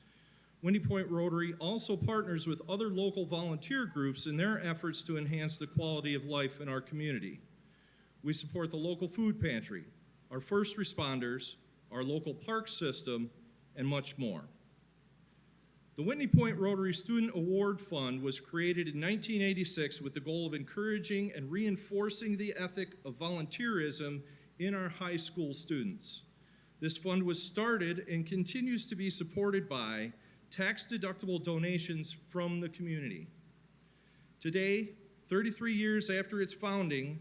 Speaker 10: Whitney Point Rotary also partners with other local volunteer groups in their efforts to enhance the quality of life in our community. We support the local food pantry, our first responders, our local park system, and much more. The Whitney Point Rotary Student Award Fund was created in 1986 with the goal of encouraging and reinforcing the ethic of volunteerism in our high school students. This fund was started and continues to be supported by tax-deductible donations from the community. Today, 33 years after its founding,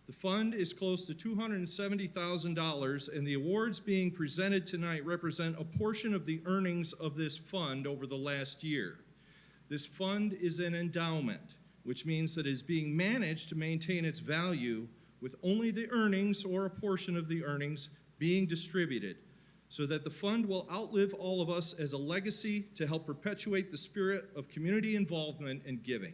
Speaker 10: the fund is close to $270,000, and the awards being presented tonight represent a portion of the earnings of this fund over the last year. This fund is an endowment, which means that it is being managed to maintain its value with only the earnings or a portion of the earnings being distributed, so that the fund will outlive all of us as a legacy to help perpetuate the spirit of community involvement and giving.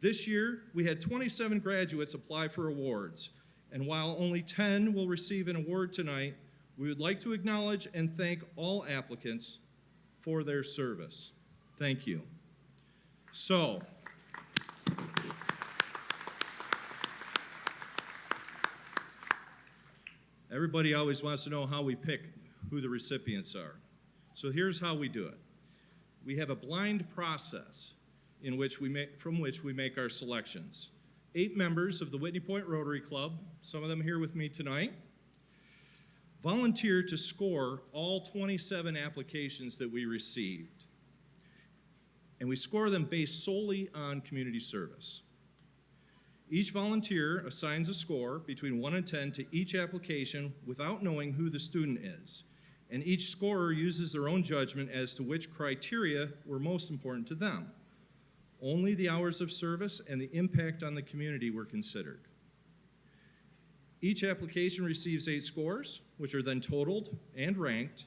Speaker 10: This year, we had 27 graduates apply for awards, and while only 10 will receive an award tonight, we would like to acknowledge and thank all applicants for their service. Thank you. So, everybody always wants to know how we pick who the recipients are. So here's how we do it. We have a blind process from which we make our selections. 8 members of the Whitney Point Rotary Club, some of them here with me tonight, volunteer to score all 27 applications that we received. And we score them based solely on community service. Each volunteer assigns a score between 1 and 10 to each application without knowing who the student is. And each scorer uses their own judgment as to which criteria were most important to them. Only the hours of service and the impact on the community were considered. Each application receives 8 scores, which are then totaled and ranked.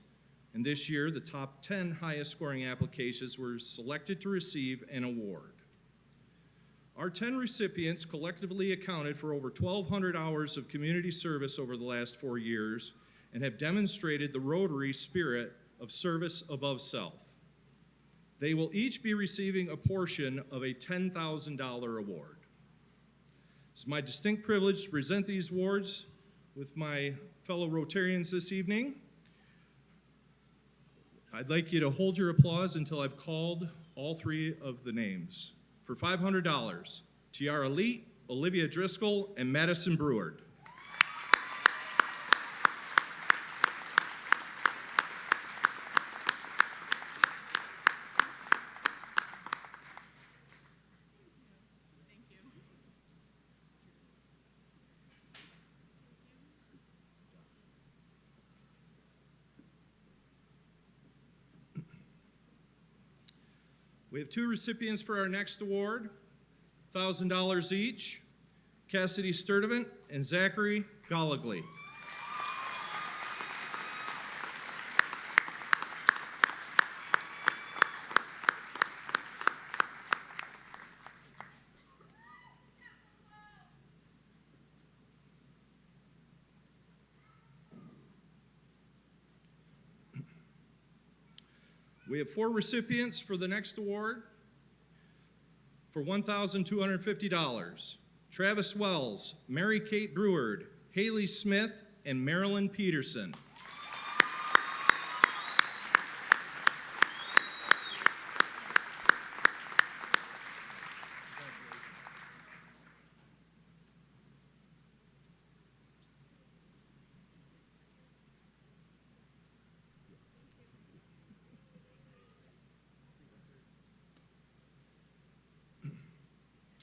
Speaker 10: And this year, the top 10 highest scoring applications were selected to receive an award. Our 10 recipients collectively accounted for over 1,200 hours of community service over the last 4 years and have demonstrated the Rotary spirit of service above self. They will each be receiving a portion of a $10,000 award. It's my distinct privilege to present these awards with my fellow Rotarians this evening. I'd like you to hold your applause until I've called all 3 of the names. For $500, Tiara Lee, Olivia Driscoll, and Madison Breward. We have 2 recipients for our next award, $1,000 each, Cassidy Sturdivant and Zachary Goligly. We have 4 recipients for the next award for $1,250. Travis Wells, Mary Kate Breward, Haley Smith, and Marilyn Peterson.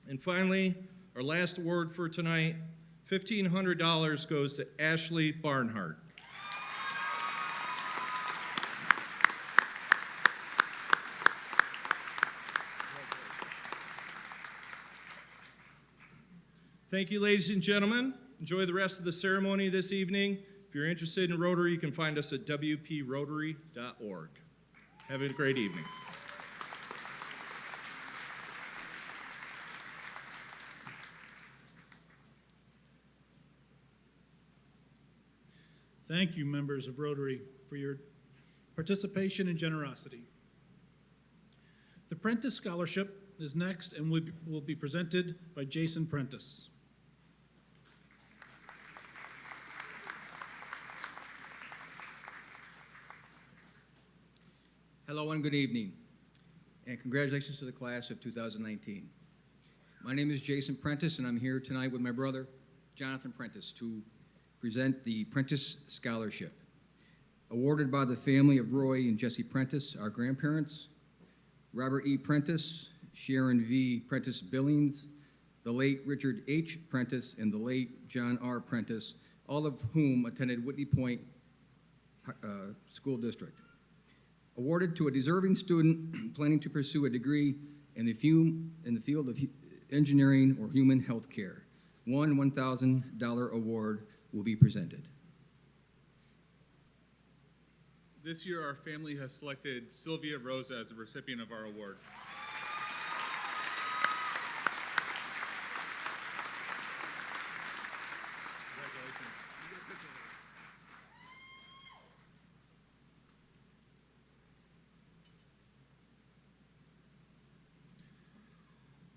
Speaker 10: And finally, our last award for tonight, $1,500 goes to Ashley Barnhart. Thank you, ladies and gentlemen. Enjoy the rest of the ceremony this evening. If you're interested in Rotary, you can find us at wprotary.org. Have a great evening.
Speaker 1: Thank you, members of Rotary, for your participation and generosity. The Prentiss Scholarship is next and will be presented by Jason Prentiss.
Speaker 11: Hello and good evening, and congratulations to the class of 2019. My name is Jason Prentiss, and I'm here tonight with my brother, Jonathan Prentiss, to present the Prentiss Scholarship, awarded by the family of Roy and Jesse Prentiss, our grandparents, Robert E. Prentiss, Sharon V. Prentiss Billings, the late Richard H. Prentiss, and the late John R. Prentiss, all of whom attended Whitney Point School District. Awarded to a deserving student planning to pursue a degree in the field of engineering or human health care. One $1,000 award will be presented.
Speaker 12: This year, our family has selected Sylvia Rosa as the recipient of our award.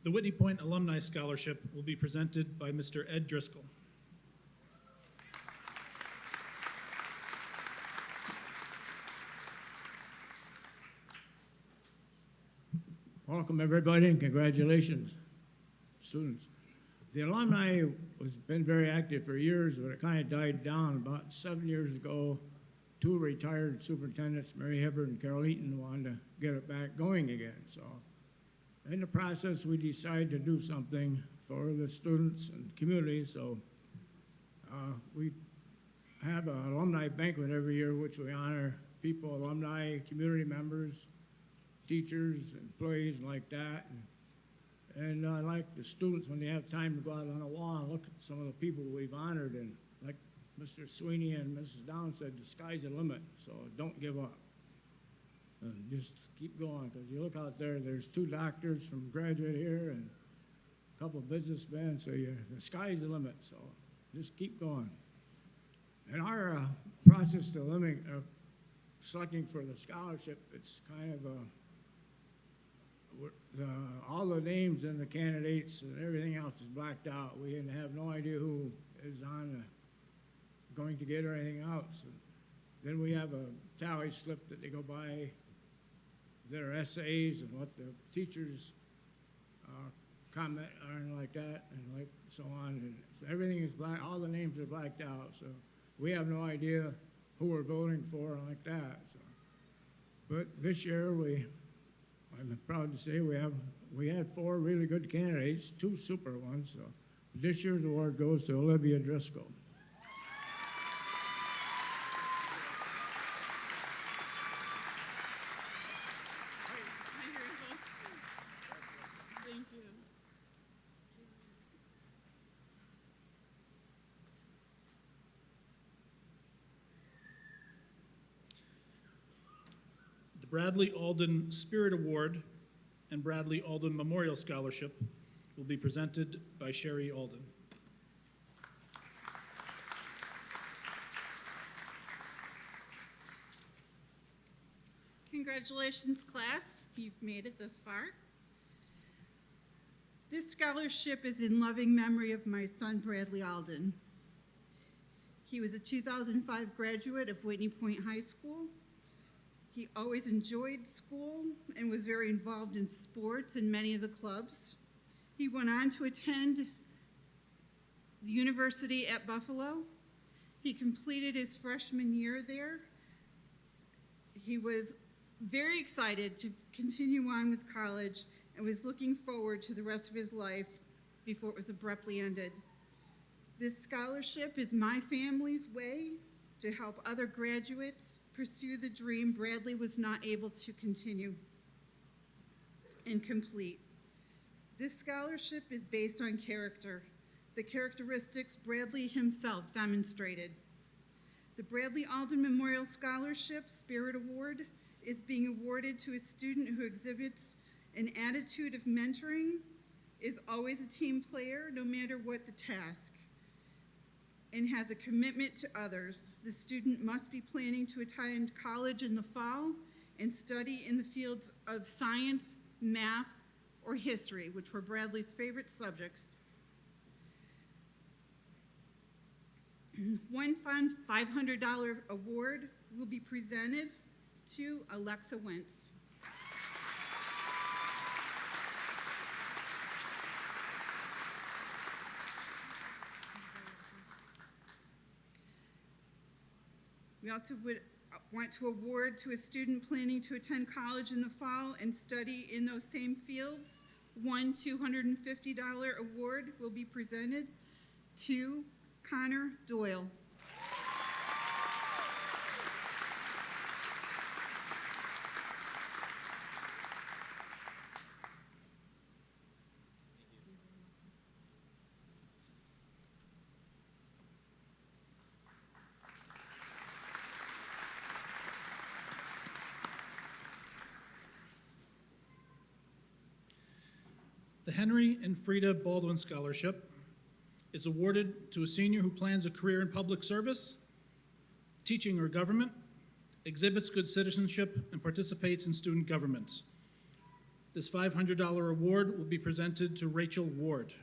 Speaker 1: The Whitney Point Alumni Scholarship will be presented by Mr. Ed Driscoll.
Speaker 13: Welcome, everybody, and congratulations, students. The alumni has been very active for years, but it kind of died down. About 7 years ago, two retired superintendents, Mary Hibbard and Carol Eaton, wanted to get it back going again. So in the process, we decided to do something for the students and community. So we have an alumni banquet every year, which we honor people, alumni, community members, teachers, employees like that. And I like the students, when they have time to go out on a wall and look at some of the people we've honored. And like Mr. Sweeney and Mrs. Down said, the sky's the limit, so don't give up. And just keep going, because you look out there, there's two doctors from graduate here and a couple of businessmen, so the sky's the limit, so just keep going. And our process to limit selecting for the scholarship, it's kind of all the names and the candidates and everything else is blacked out. We have no idea who is going to get or anything else. And then we have a tally slip that they go by, their essays and what the teachers comment on, like that, and like so on. And so everything is black. All the names are blacked out. So we have no idea who we're voting for like that. So, but this year I'm proud to say we had four really good candidates, two super ones. So this year's award goes to Olivia Driscoll.
Speaker 2: Thank you.
Speaker 1: The Bradlee Alden Spirit Award and Bradlee Alden Memorial Scholarship will be presented by Sherry Alden.
Speaker 14: Congratulations, class. You've made it this far. This scholarship is in loving memory of my son, Bradlee Alden. He was a 2005 graduate of Whitney Point High School. He always enjoyed school and was very involved in sports and many of the clubs. He went on to attend the university at Buffalo. He completed his freshman year there. He was very excited to continue on with college and was looking forward to the rest of his life before it was abruptly ended. This scholarship is my family's way to help other graduates pursue the dream Bradlee was not able to continue and complete. This scholarship is based on character, the characteristics Bradlee himself demonstrated. The Bradlee Alden Memorial Scholarship Spirit Award is being awarded to a student who exhibits an attitude of mentoring, is always a team player no matter what the task, and has a commitment to others. The student must be planning to attend college in the fall and study in the fields of science, math, or history, which were Bradlee's favorite subjects. One fun $500 award will be presented to Alexa Wentz. We also would want to award to a student planning to attend college in the fall and study in those same fields. One $250 award will be presented to Connor Doyle.
Speaker 1: The Henry and Frieda Baldwin Scholarship is awarded to a senior who plans a career in public service, teaching or government, exhibits good citizenship, and participates in student government. This $500 award will be presented to Rachel Ward.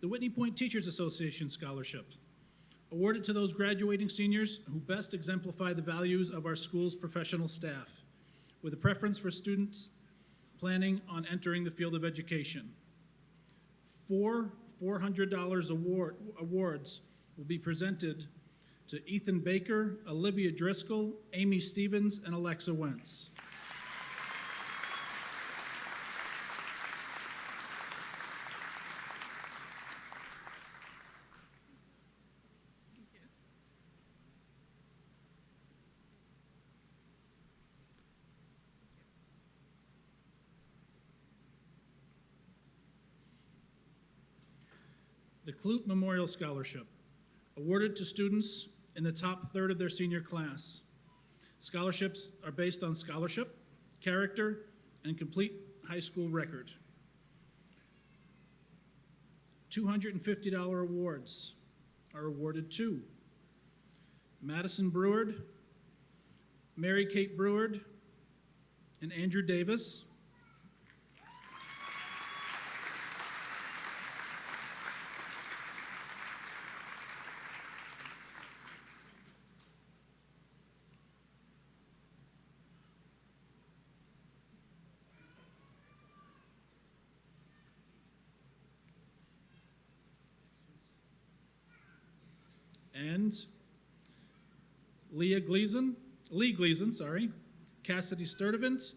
Speaker 1: The Whitney Point Teachers Association Scholarship, awarded to those graduating seniors who best exemplify the values of our school's professional staff, with a preference for students planning on entering the field of education. Four $400 awards will be presented to Ethan Baker, Olivia Driscoll, Amy Stevens, and Alexa Wentz. The Clute Memorial Scholarship, awarded to students in the top third of their senior class. Scholarships are based on scholarship, character, and complete high school record. $250 awards are awarded to Madison Breward, Mary Kate Breward, and Andrew Davis. And Lee Gleason, Cassidy Sturdivant,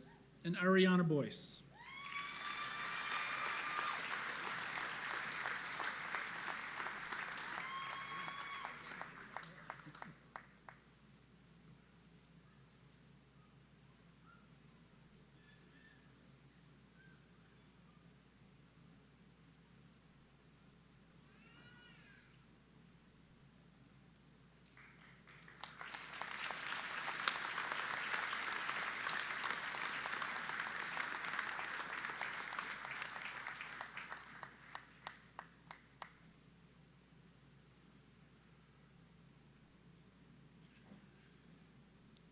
Speaker 1: and Ariana Boyce.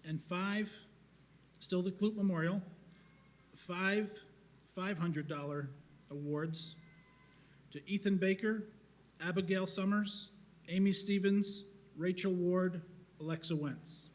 Speaker 1: And five, still the Clute Memorial, five $500 awards to Ethan Baker, Abigail Summers, Amy Stevens, Rachel Ward, Alexa Wentz.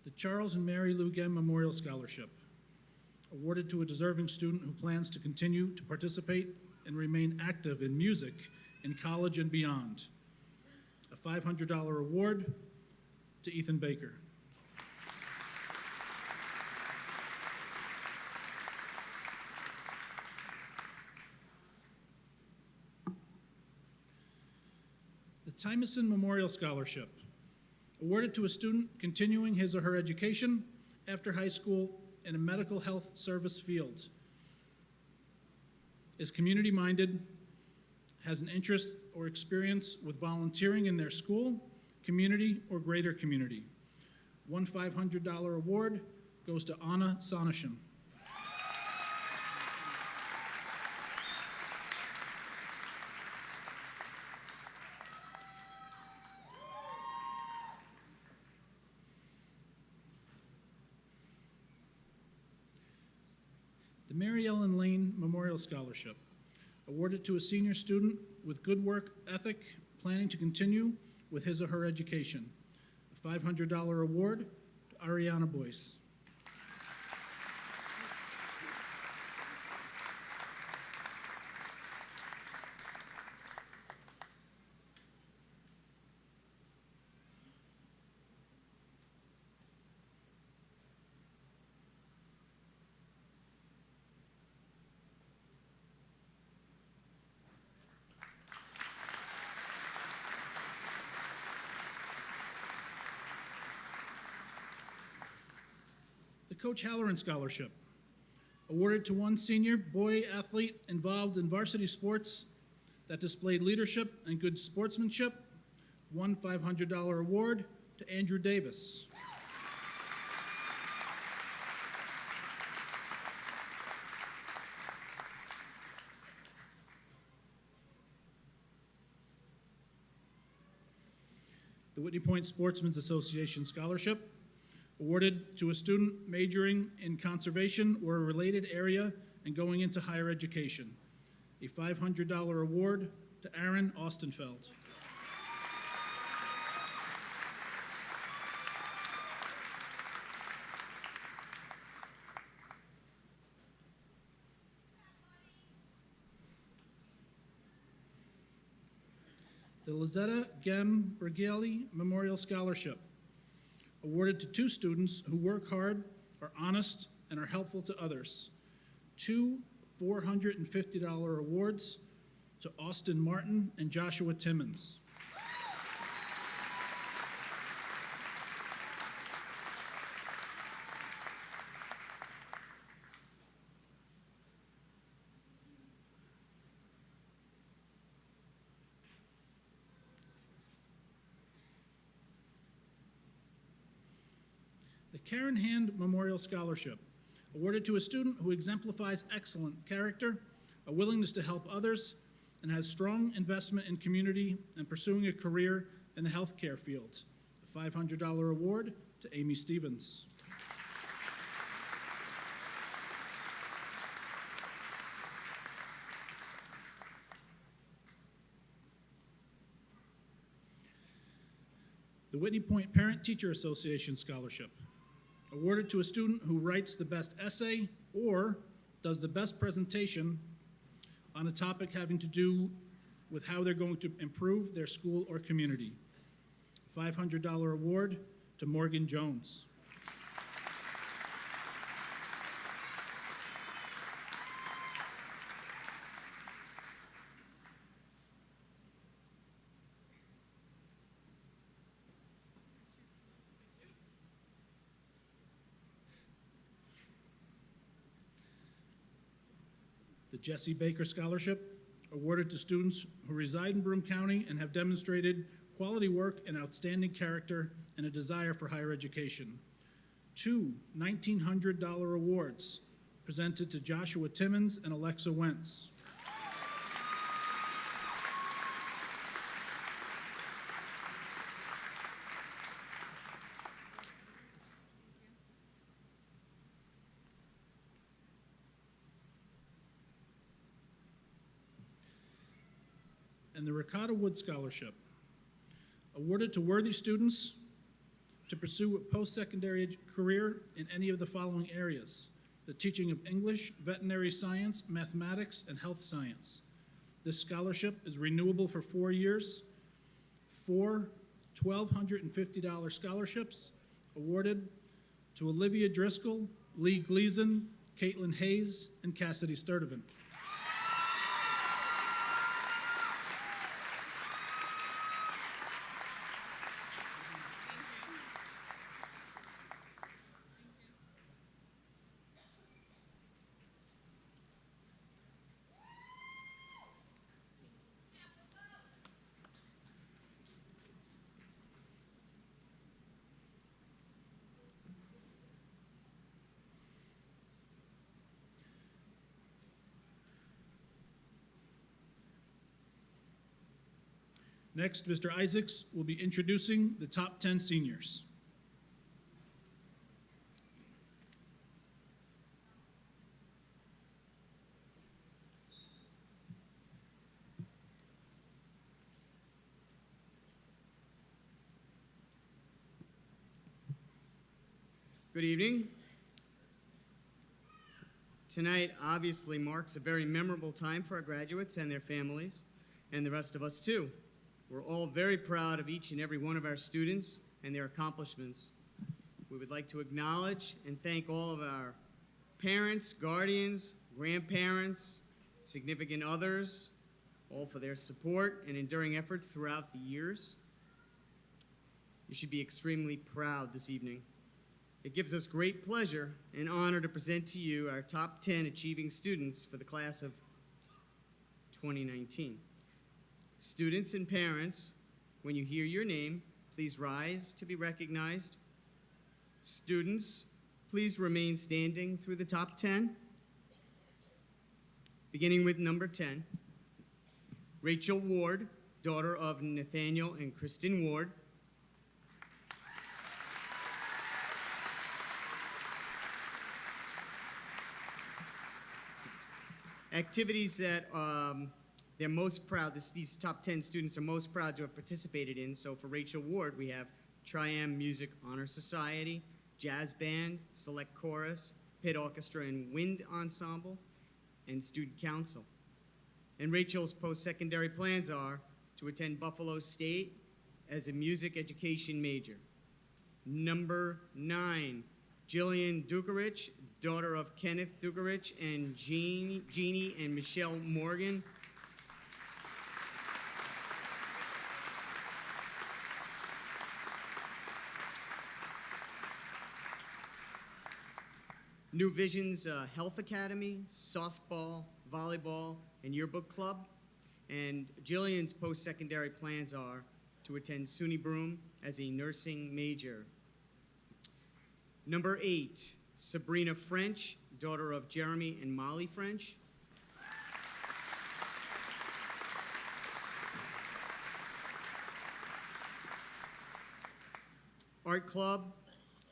Speaker 1: The Charles and Mary Lou Gem Memorial Scholarship, awarded to a deserving student who plans to continue to participate and remain active in music in college and beyond. A $500 award to Ethan Baker. Tymason Memorial Scholarship, awarded to a student continuing his or her education after high school in a medical health service field, is community-minded, has an interest or experience with volunteering in their school, community, or greater community. One $500 award goes to Anna Sonneshan. The Mary Ellen Lane Memorial Scholarship, awarded to a senior student with good work ethic, planning to continue with his or her education. A $500 award to Ariana Boyce. The Coach Halloran Scholarship, awarded to one senior boy athlete involved in varsity sports that displayed leadership and good sportsmanship. One $500 award to Andrew Davis. The Whitney Point Sportsmen's Association Scholarship, awarded to a student majoring in conservation or a related area and going into higher education. A $500 award to Aaron Austenfeld. The Lizetta Gem Bergelli Memorial Scholarship, awarded to two students who work hard, are honest, and are helpful to others. Two $450 awards to Austin Martin and Joshua Timmons. The Karen Hand Memorial Scholarship, awarded to a student who exemplifies excellent character, a willingness to help others, and has strong investment in community and pursuing a career in the healthcare field. A $500 award to Amy Stevens. The Whitney Point Parent-Teacher Association Scholarship, awarded to a student who writes the best essay or does the best presentation on a topic having to do with how they're going to improve their school or community. $500 award to Morgan Jones. The Jesse Baker Scholarship, awarded to students who reside in Broome County and have demonstrated quality work and outstanding character and a desire for higher education. Two $1,900 awards presented to Joshua Timmons and Alexa Wentz. And the Ricotta Wood Scholarship, awarded to worthy students to pursue a post-secondary career in any of the following areas: the teaching of English, veterinary science, mathematics, and health science. This scholarship is renewable for 4 years. Four $1,250 scholarships awarded to Olivia Driscoll, Lee Gleason, Caitlin Hayes, and Cassidy Sturdivant. Next, Mr. Isaacs will be introducing the top 10 seniors.
Speaker 15: Good evening. Tonight obviously marks a very memorable time for our graduates and their families, and the rest of us too. We're all very proud of each and every one of our students and their accomplishments. We would like to acknowledge and thank all of our parents, guardians, grandparents, significant others, all for their support and enduring efforts throughout the years. You should be extremely proud this evening. It gives us great pleasure and honor to present to you our top 10 achieving students for the class of 2019. Students and parents, when you hear your name, please rise to be recognized. Students, please remain standing through the top 10. Beginning with number 10, Rachel Ward, daughter of Nathaniel and Kristen Ward. Activities that they're most proud, these top 10 students are most proud to have participated in. So for Rachel Ward, we have Tri-Am Music Honor Society, Jazz Band, Select Chorus, Pit Orchestra and Wind Ensemble, and Student Council. And Rachel's post-secondary plans are to attend Buffalo State as a music education major. Number 9, Jillian Dukerich, daughter of Kenneth Dukerich and Jeannie and Michelle Morgan. New Vision's Health Academy, softball, volleyball, and yearbook club. And Jillian's post-secondary plans are to attend SUNY Broome as a nursing major. Number 8, Sabrina French, daughter of Jeremy and Molly French. Art Club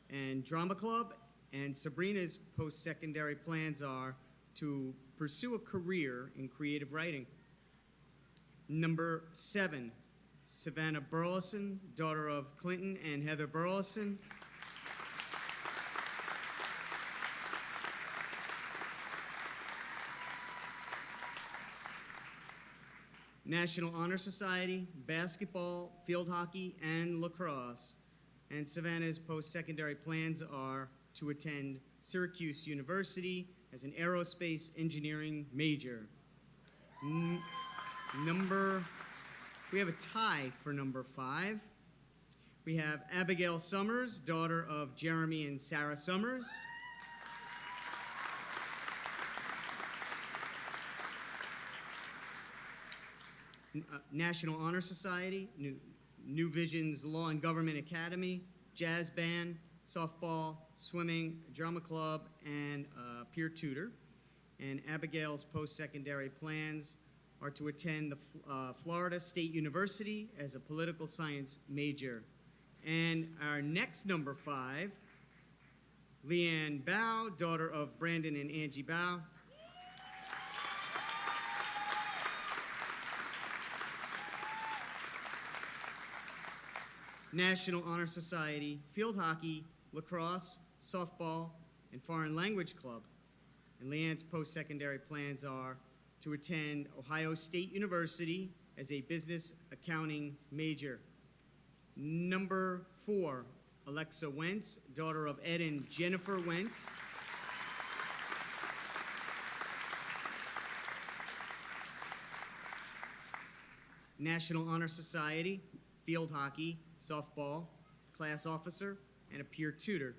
Speaker 15: and Drama Club, and Sabrina's post-secondary plans are to pursue a career in creative writing. Number 7, Savannah Burleson, daughter of Clinton and Heather Burleson. National Honor Society, basketball, field hockey, and lacrosse. And Savannah's post-secondary plans are to attend Syracuse University as an aerospace engineering major. We have a tie for number 5. We have Abigail Summers, daughter of Jeremy and Sarah Summers. National Honor Society, New Vision's Law and Government Academy, jazz band, softball, swimming, drama club, and peer tutor. And Abigail's post-secondary plans are to attend the Florida State University as a political science major. And our next number 5, Leanne Bow, daughter of Brandon and Angie Bow. National Honor Society, field hockey, lacrosse, softball, and foreign language club. And Leanne's post-secondary plans are to attend Ohio State University as a business accounting major. Number 4, Alexa Wentz, daughter of Ed and Jennifer Wentz. National Honor Society, field hockey, softball, class officer, and a peer tutor.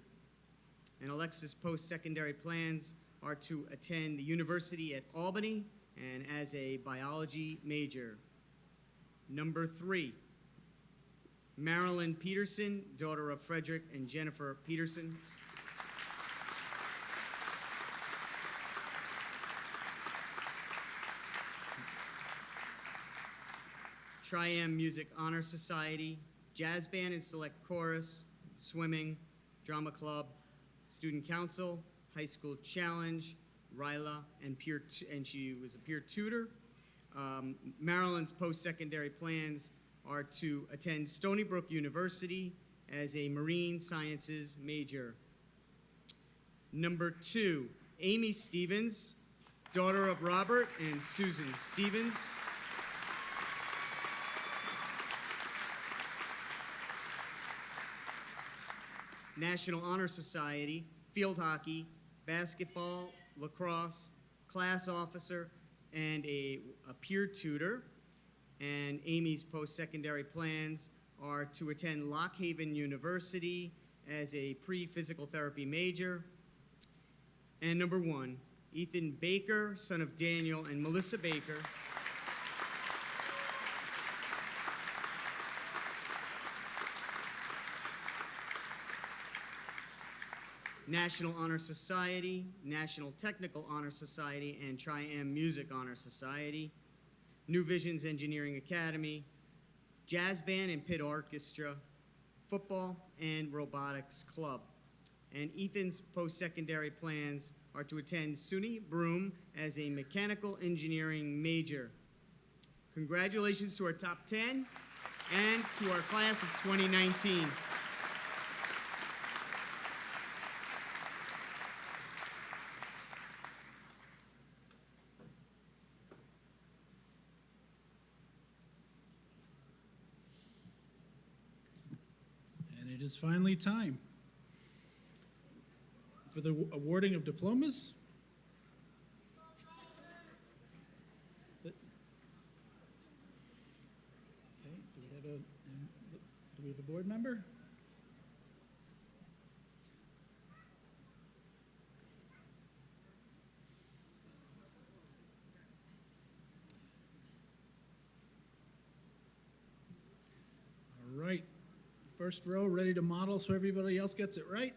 Speaker 15: And Alexa's post-secondary plans are to attend the University at Albany and as a biology major. Number 3, Marilyn Peterson, daughter of Frederick and Jennifer Peterson. Tri-Am Music Honor Society, Jazz Band and Select Chorus, Swimming, Drama Club, Student Council, High School Challenge, Ryla, and she was a peer tutor. Marilyn's post-secondary plans are to attend Stony Brook University as a marine sciences major. Number 2, Amy Stevens, daughter of Robert and Susan Stevens. National Honor Society, field hockey, basketball, lacrosse, class officer, and a peer tutor. And Amy's post-secondary plans are to attend Lock Haven University as a pre-physical therapy major. And number 1, Ethan Baker, son of Daniel and Melissa Baker. National Honor Society, National Technical Honor Society, and Tri-Am Music Honor Society, New Visions Engineering Academy, Jazz Band and Pit Orchestra, Football, and Robotics Club. And Ethan's post-secondary plans are to attend SUNY Broome as a mechanical engineering major. Congratulations to our top 10 and to our class of 2019.
Speaker 1: And it is finally time for the awarding of diplomas. Okay, do we have a board member? All right, first row ready to model so everybody else gets it right.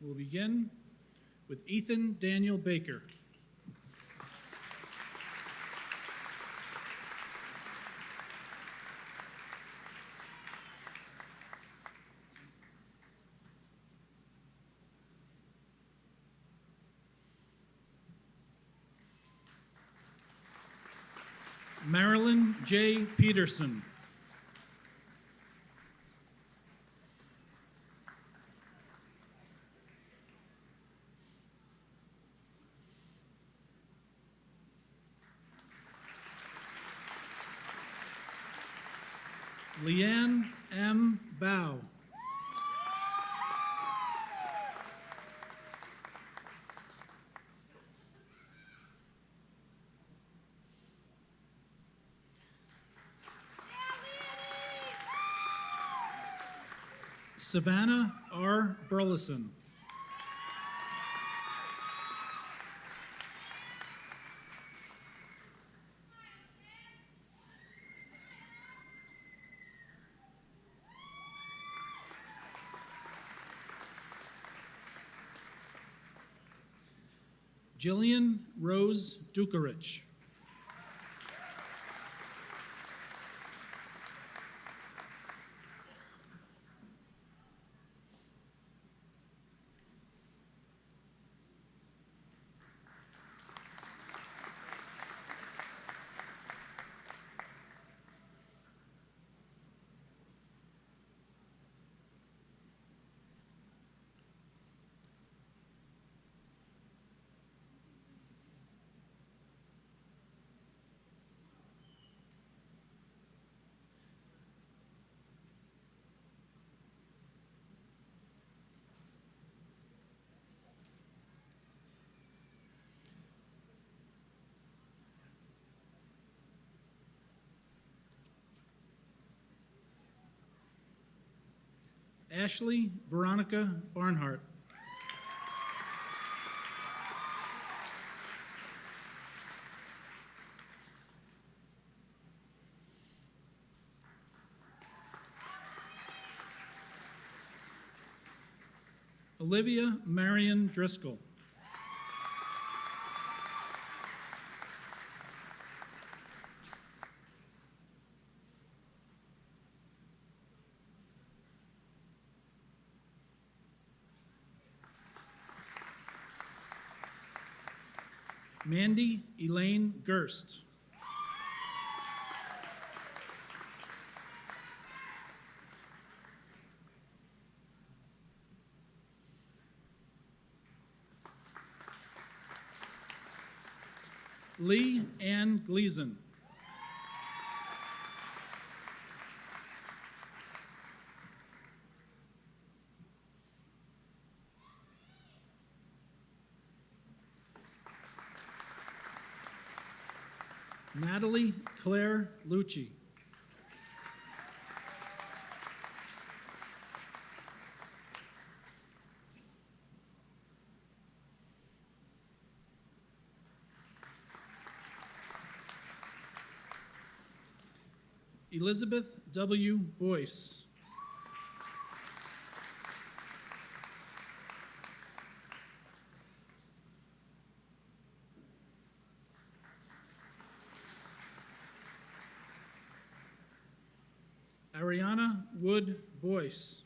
Speaker 1: We'll begin with Ethan Daniel Baker. Marilyn J. Peterson. Leanne M. Bow. Savannah R. Burleson. Jillian Rose Dukarich. Ashley Veronica Barnhart. Olivia Marion Driscoll. Mandy Elaine Gerst. Lee Ann Gleason. Natalie Claire Lucci. Elizabeth W. Boyce. Ariana Wood Boyce.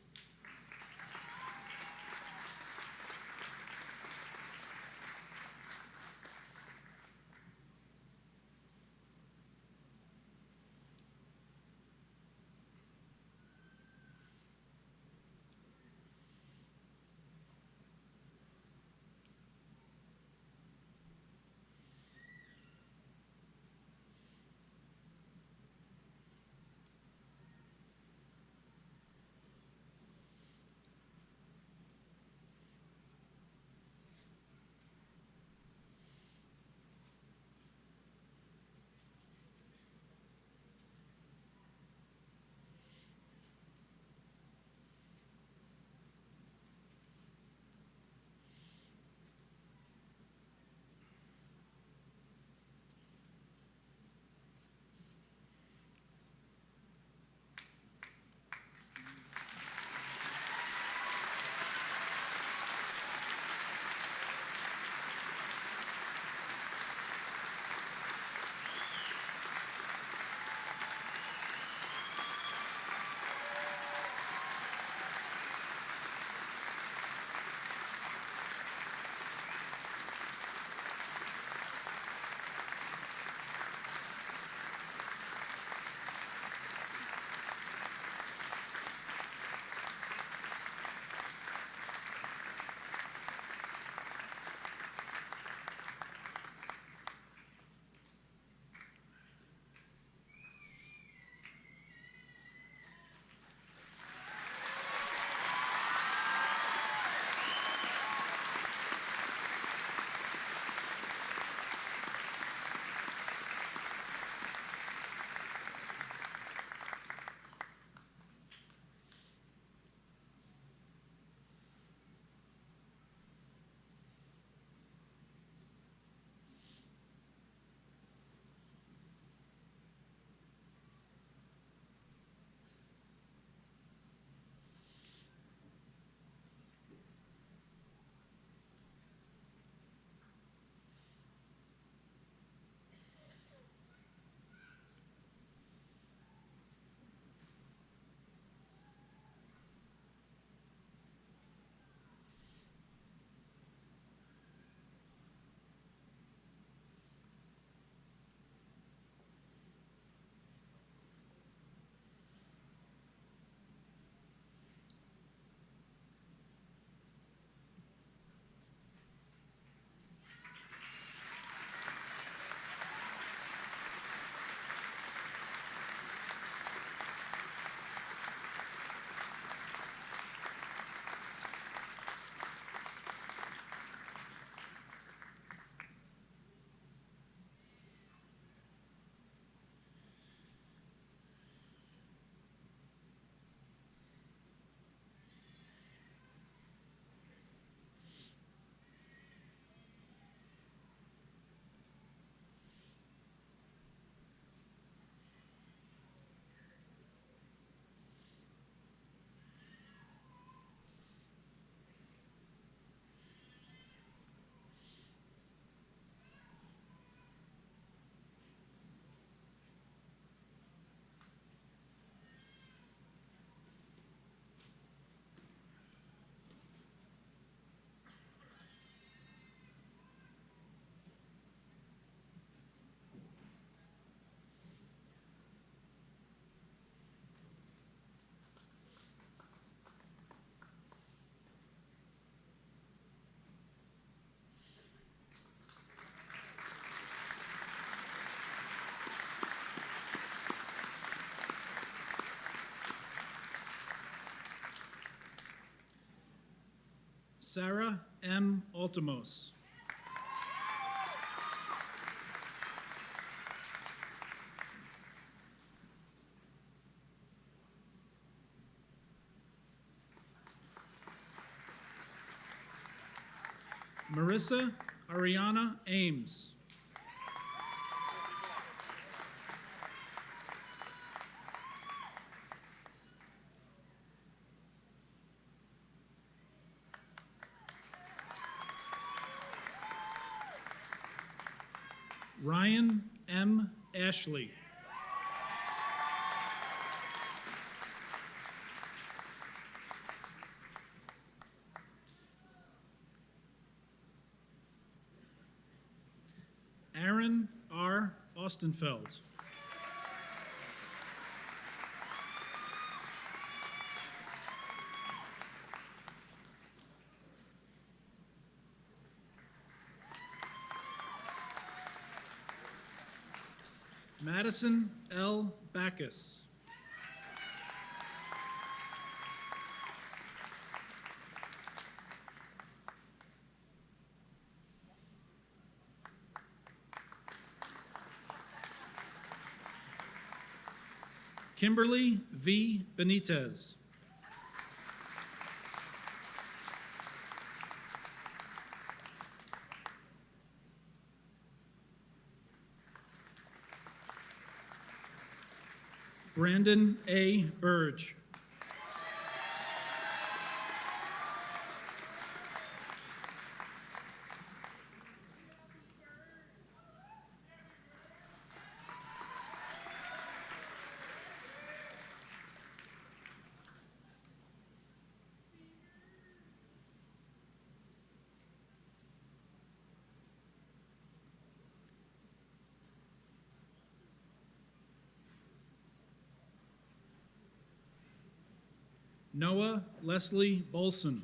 Speaker 1: Sarah M. Altimos. Marissa Ariana Ames. Ryan M. Ashley. Aaron R. Ostenfeld. Madison L. Backus. Kimberly V. Benitez. Brandon A. Burge. Noah Leslie Bolson.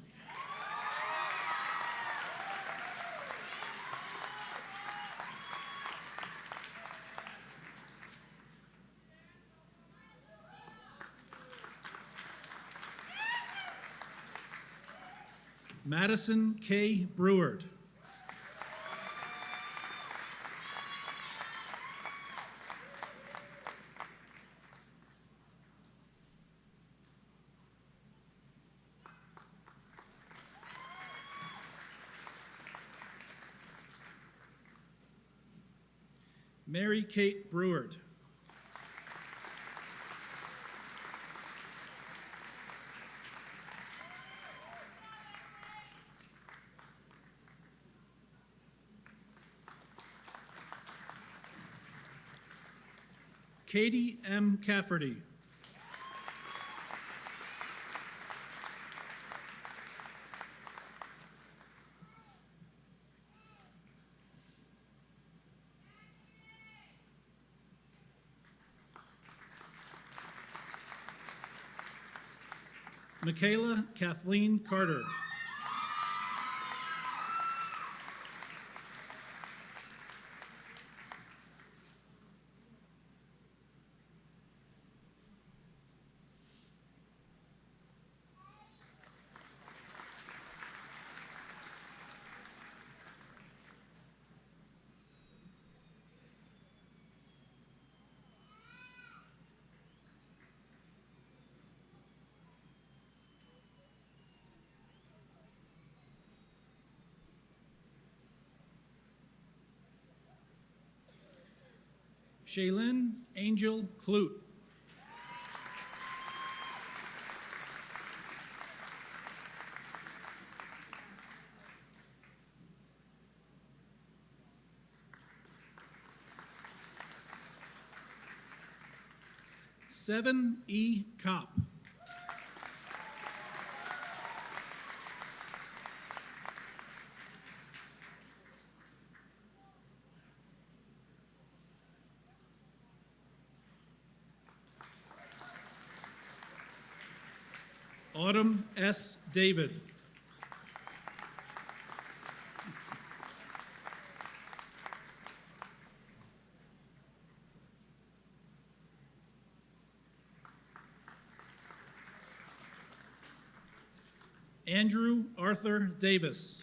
Speaker 1: Madison K. Breward. Mary Kate Breward. Katie M. Cafferty. Michaela Kathleen Carter. Shaylin Angel Clute. Seven E. Kopp. Autumn S. David. Andrew Arthur Davis.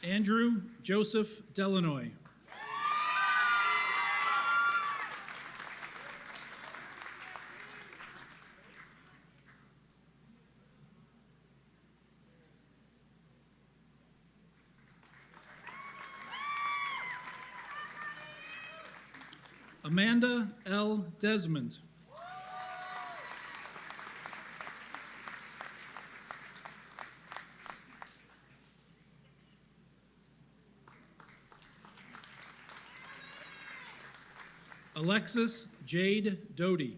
Speaker 1: Andrew Joseph Delanoy. Amanda L. Desmond. Alexis Jade Doty.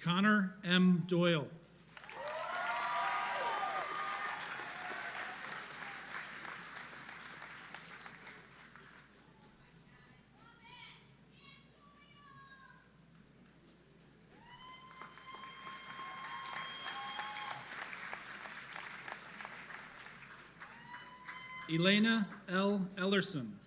Speaker 1: Connor M. Doyle. Elena L. Ellerson.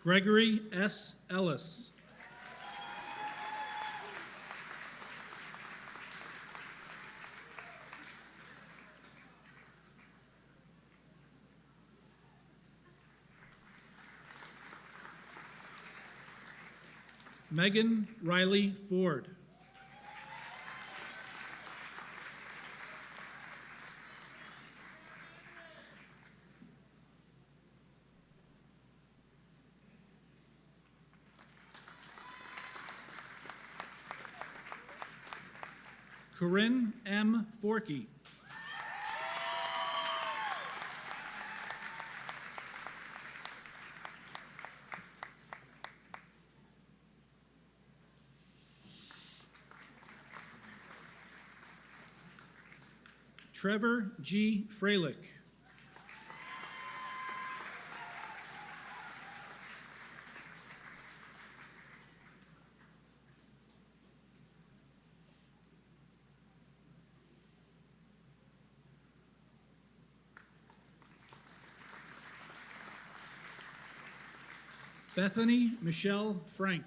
Speaker 1: Gregory S. Ellis. Megan Riley Ford. Corinne M. Forkey. Trevor G. Freilich. Bethany Michelle Frank.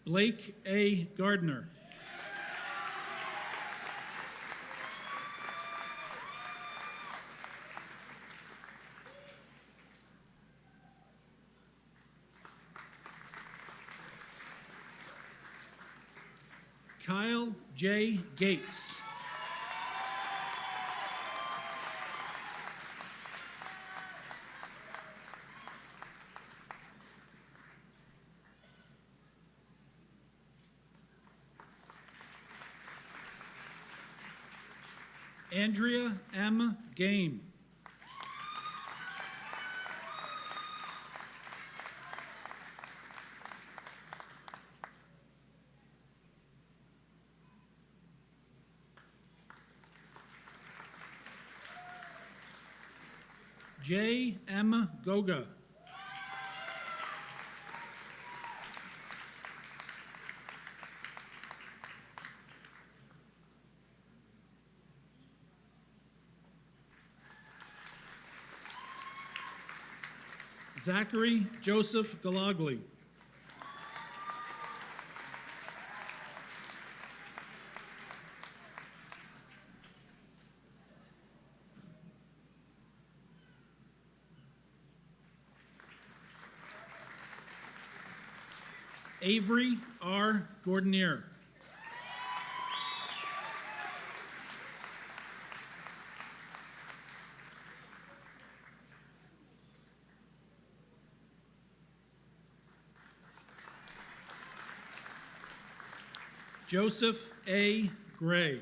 Speaker 1: Blake A. Gardner. Kyle J. Gates. Andrea M. Game. J. M. Goga. Zachary Joseph Galagli. Avery R. Gordonier. Joseph A. Gray.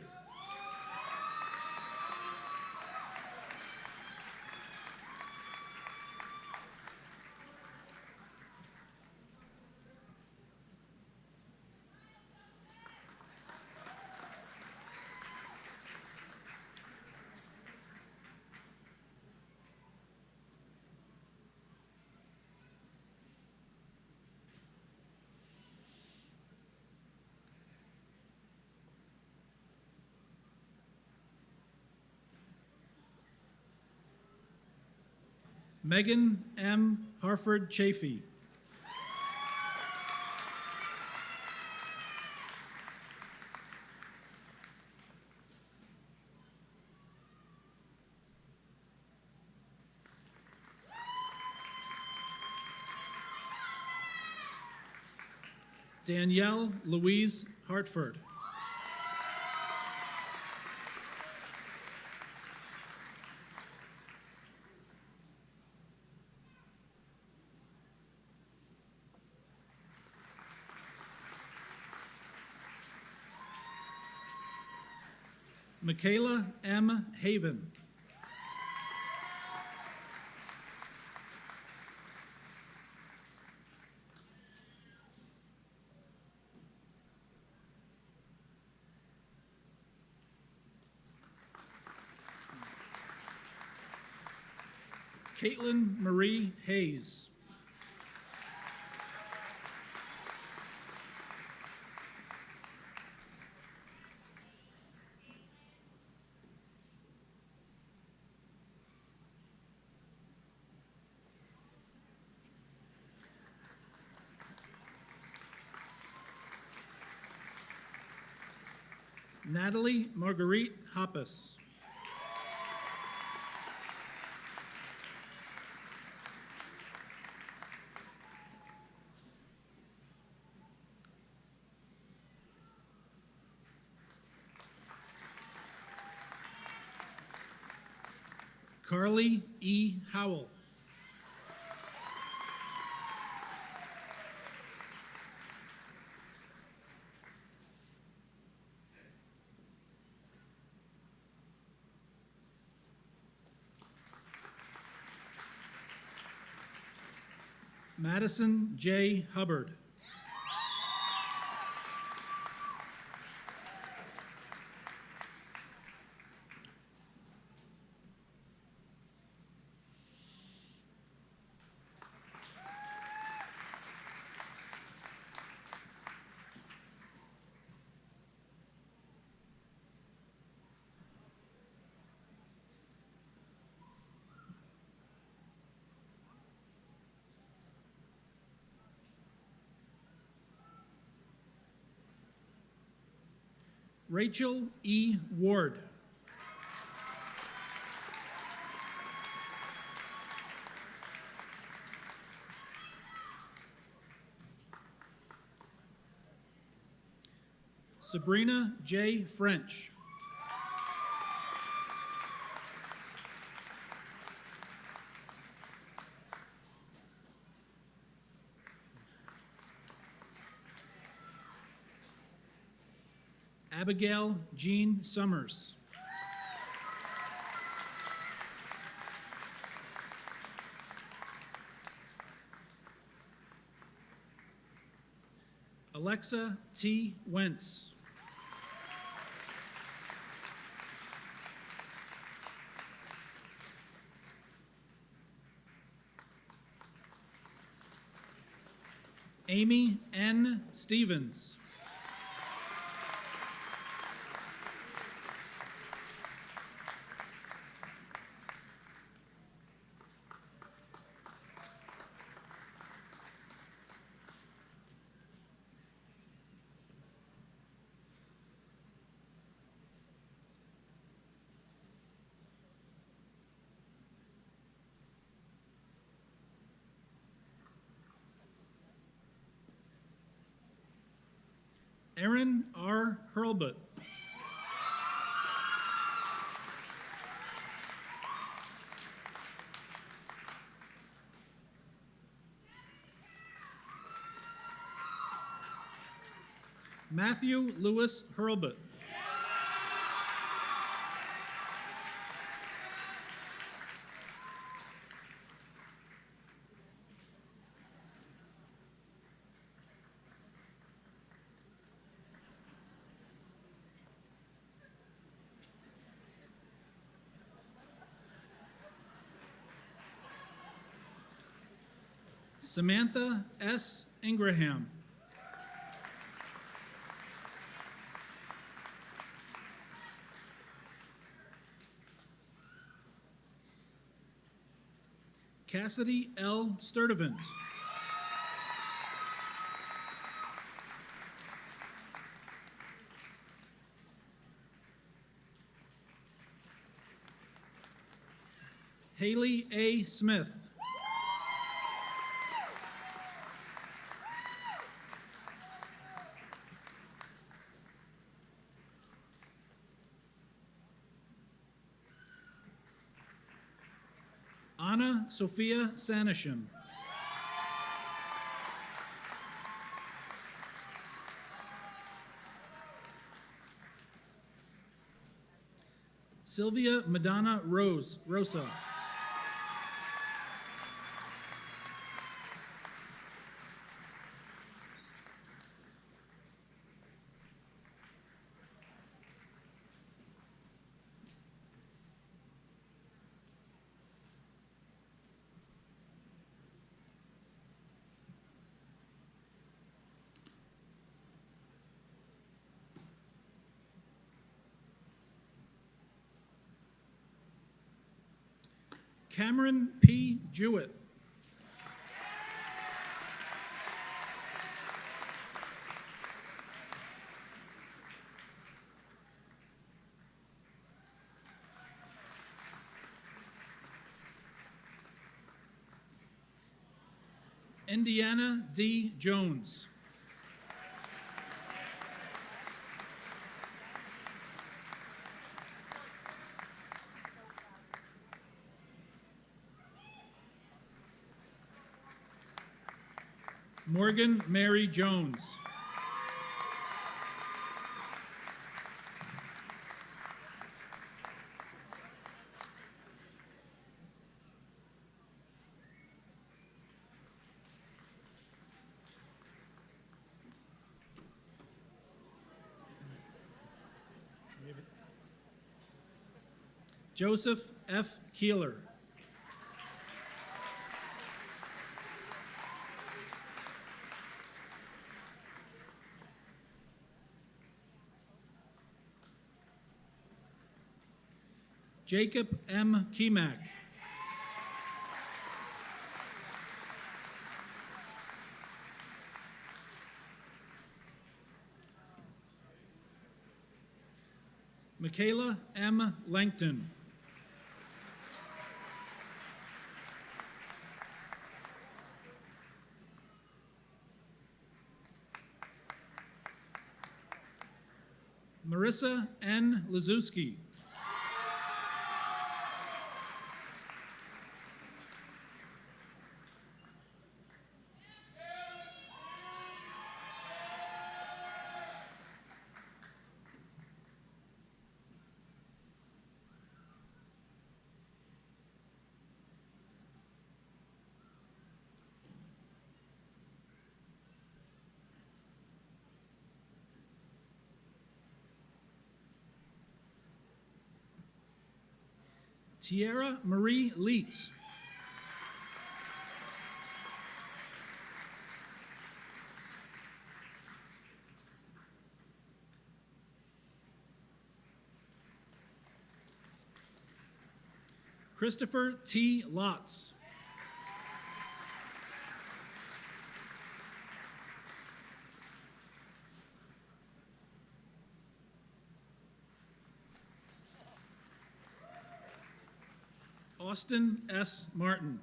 Speaker 1: Megan M. Harford Chafee. Danielle Louise Hartford. Michaela M. Haven. Caitlin Marie Hayes. Natalie Marguerite Hoppus. Carly E. Howell. Madison J. Hubbard. Rachel E. Ward. Sabrina J. French. Abigail Jean Summers. Alexa T. Wentz. Amy N. Stevens. Erin R. Hurlbut. Matthew Lewis Hurlbut. Samantha S. Ingraham. Cassidy L. Sturdivant. Haley A. Smith. Anna Sophia Sanishim. Sylvia Madonna Rosa. Cameron P. Jewett. Indiana D. Jones. Morgan Mary Jones. Joseph F. Keeler. Jacob M. Keemack. Michaela M. Langton. Marissa N. Lazuski. Tierra Marie Leet. Christopher T. Lotz. Austin S. Martin.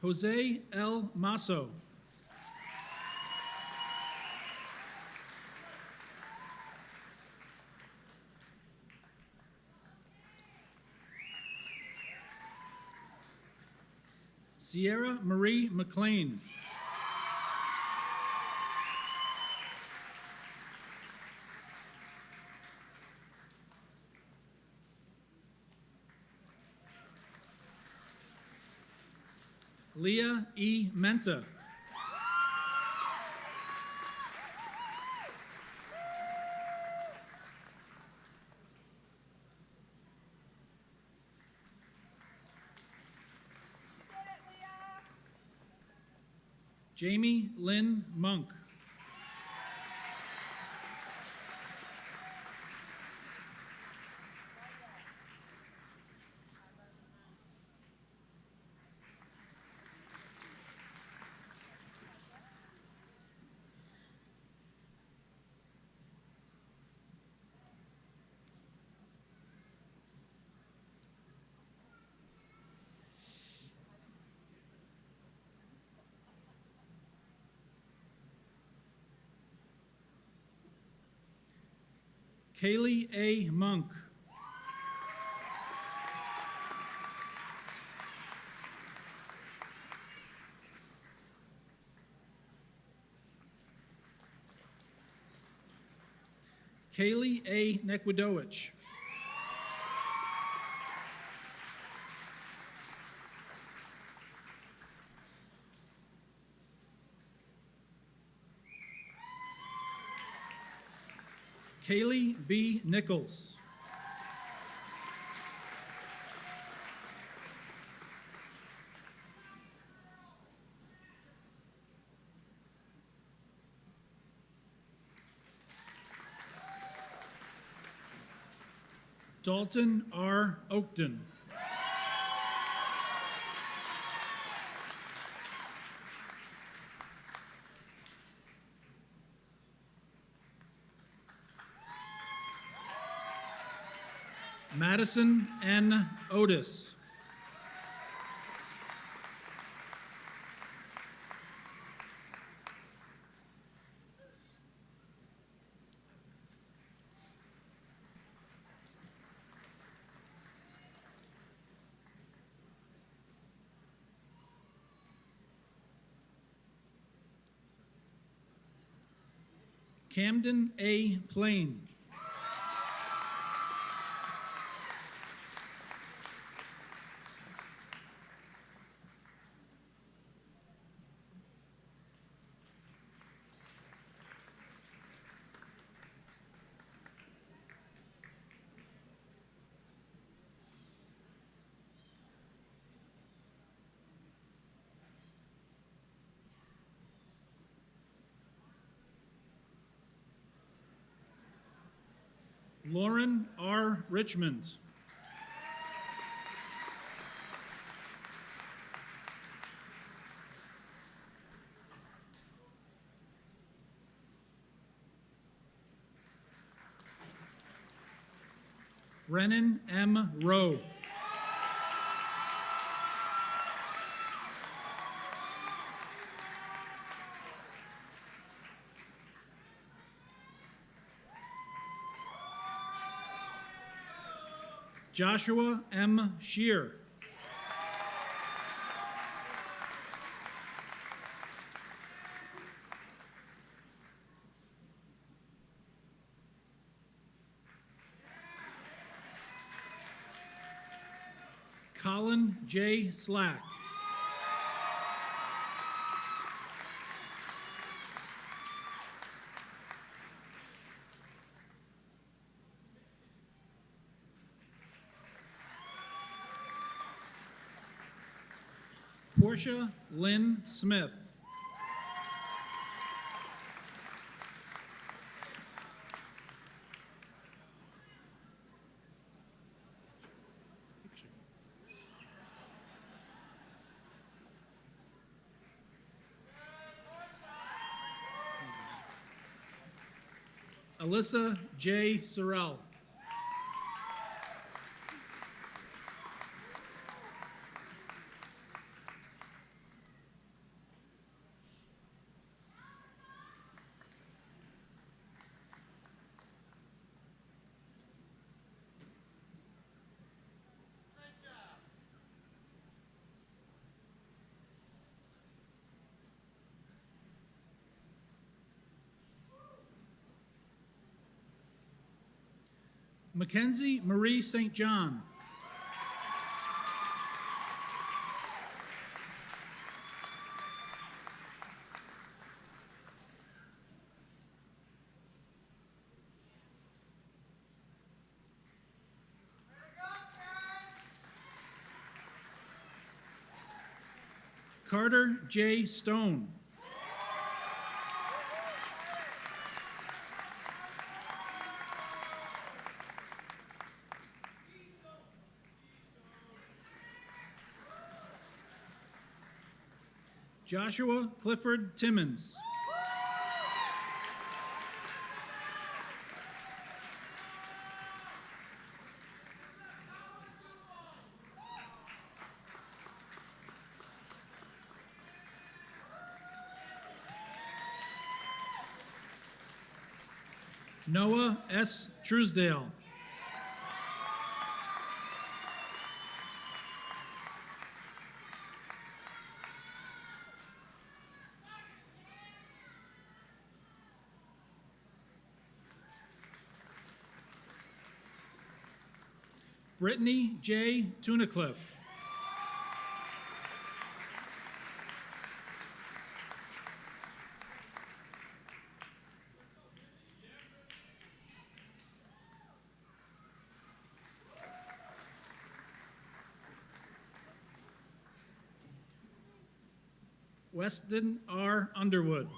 Speaker 1: Jose L. Masso. Sierra Marie McLean. Leah E. Menta. Jamie Lynn Monk. Kaylee A. Monk. Kaylee A. Nekwidowicz. Kaylee B. Nichols. Dalton R. Oakton. Madison N. Otis. Camden A. Plain. Lauren R. Richmond. Brennan M. Rowe. Joshua M. Shear. Colin J. Slack. Portia Lynn Smith. Alyssa J. Sorrell. Mackenzie Marie St. John. Carter J. Stone. Joshua Clifford Timmons. Noah S. Truesdale. Brittany J. Tunacliffe. Weston R. Underwood.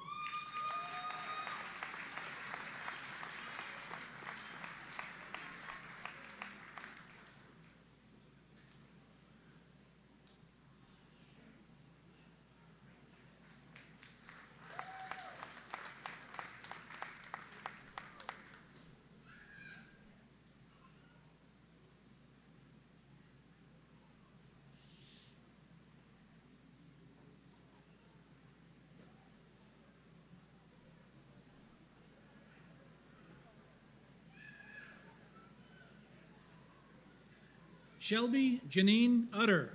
Speaker 1: Shelby Janine Utter.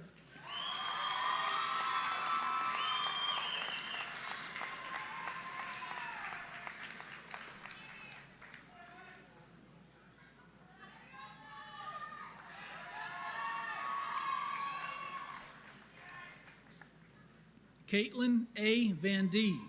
Speaker 1: Caitlin A. Van D.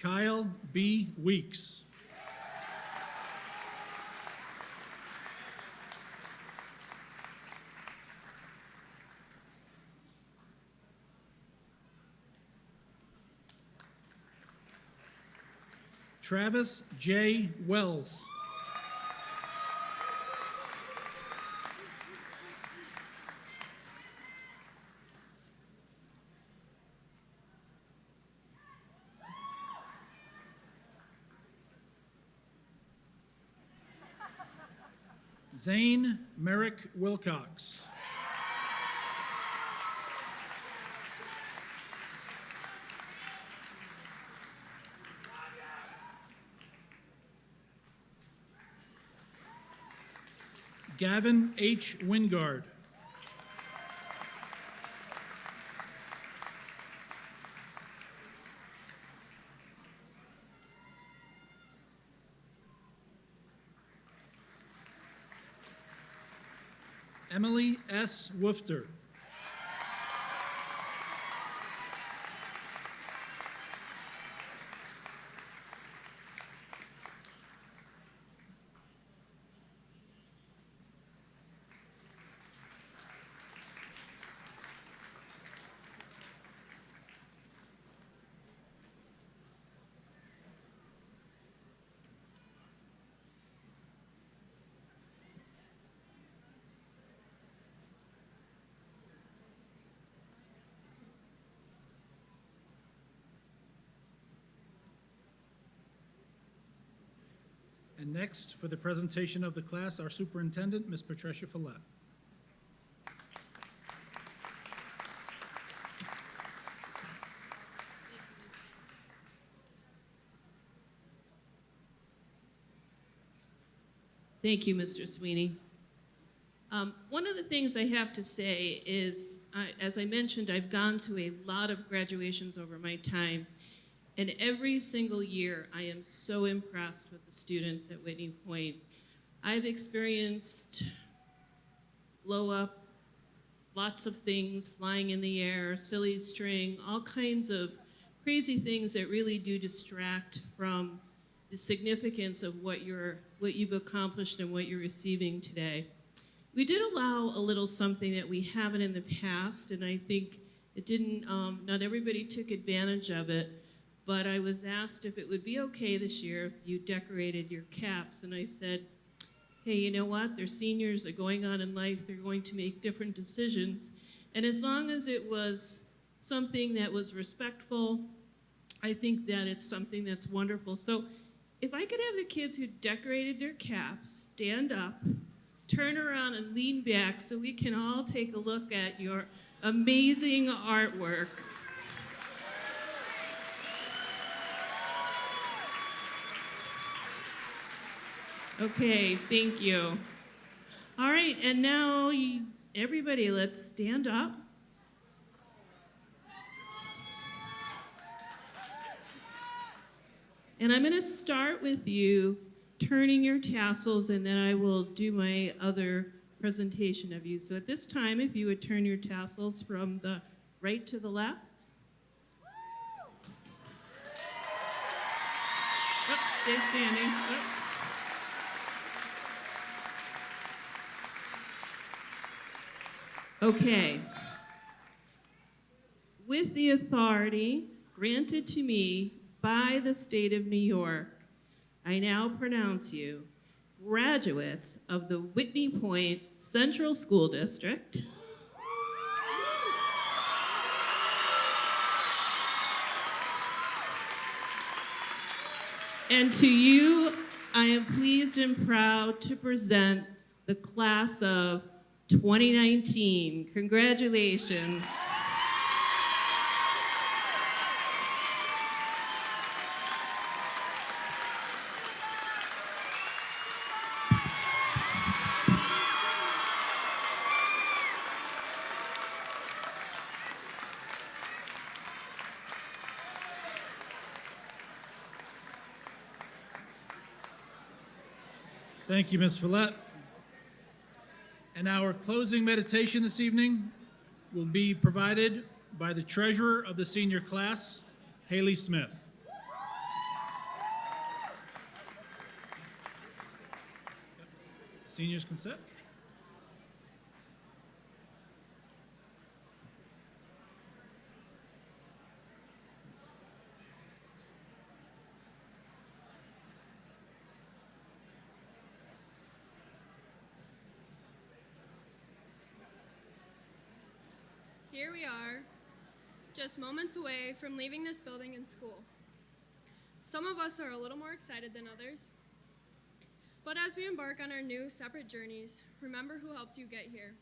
Speaker 1: Kyle B. Weeks. Travis J. Wells. Zane Merrick Wilcox. Gavin H. Wingard. Emily S. Woofter. And next, for the presentation of the class, our superintendent, Ms. Patricia Phelan.
Speaker 3: Thank you, Mr. Sweeney. One of the things I have to say is, as I mentioned, I've gone to a lot of graduations over my time, and every single year I am so impressed with the students at Whitney Point. I've experienced blow up, lots of things flying in the air, silly string, all kinds of crazy things that really do distract from the significance of what you've accomplished and what you're receiving today. We did allow a little something that we haven't in the past, and I think it didn't, not everybody took advantage of it, but I was asked if it would be okay this year if you decorated your caps, and I said, hey, you know what? They're seniors, they're going on in life, they're going to make different decisions, and as long as it was something that was respectful, I think that it's something that's wonderful. So if I could have the kids who decorated their caps stand up, turn around and lean back so we can all take a look at your amazing artwork. Okay, thank you. All right, and now everybody, let's stand up. And I'm going to start with you turning your tassels, and then I will do my other presentation of you. So at this time, if you would turn your tassels from the right to the left. Oops, stay standing. Oops. Okay. With the authority granted to me by the state of New York, I now pronounce you graduates of the Whitney Point Central School District. And to you, I am pleased and proud to present the class of 2019. Congratulations.
Speaker 1: Thank you, Ms. Follette. And our closing meditation this evening will be provided by the treasurer of the senior class, Haley Smith. Seniors can sit.
Speaker 16: Here we are, just moments away from leaving this building and school. Some of us are a little more excited than others. But as we embark on our new separate journeys, remember who helped you get here.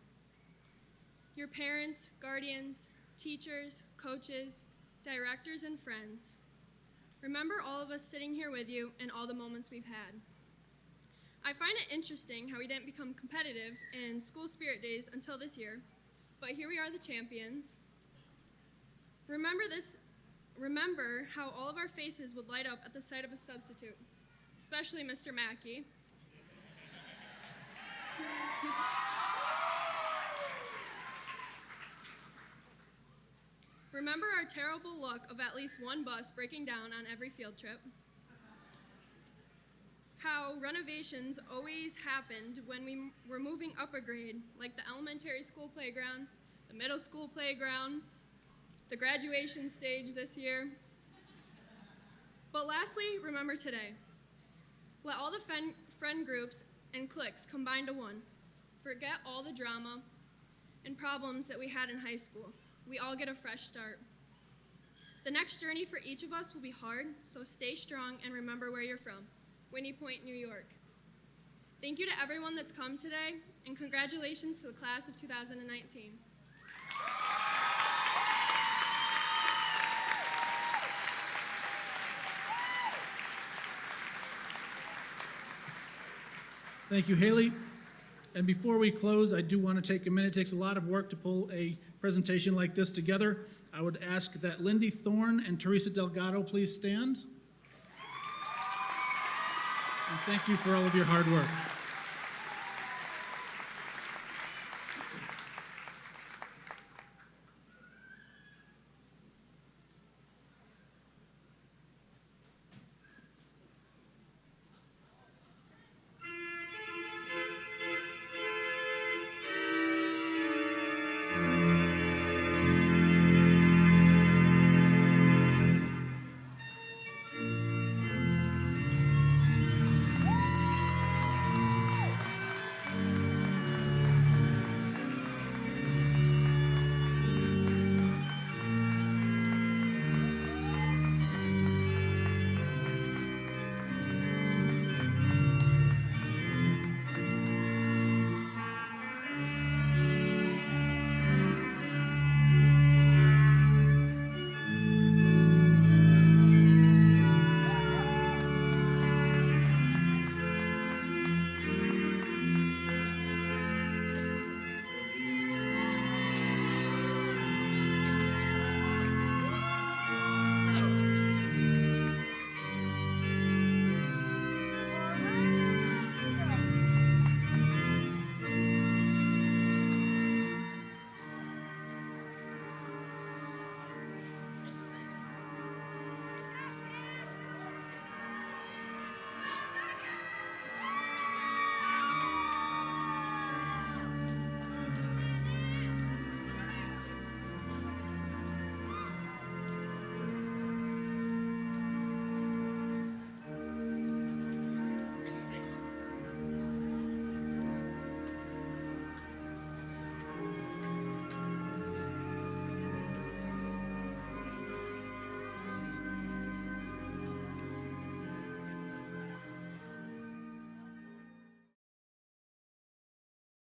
Speaker 16: Your parents, guardians, teachers, coaches, directors, and friends. Remember all of us sitting here with you and all the moments we've had. I find it interesting how we didn't become competitive in school spirit days until this year, but here we are, the champions. Remember how all of our faces would light up at the sight of a substitute, especially Mr. Mackey. Remember our terrible luck of at least one bus breaking down on every field trip. How renovations always happened when we were moving up a grade, like the elementary school playground, the middle school playground, the graduation stage this year. But lastly, remember today. Let all the friend groups and cliques combine to one. Forget all the drama and problems that we had in high school. We all get a fresh start. The next journey for each of us will be hard, so stay strong and remember where you're from. Whitney Point, New York. Thank you to everyone that's come today, and congratulations to the class of 2019.
Speaker 1: Thank you, Haley. And before we close, I do want to take a minute. It takes a lot of work to pull a presentation like this together. I would ask that Lindy Thorne and Teresa Delgado please stand. And thank you for all of your hard work.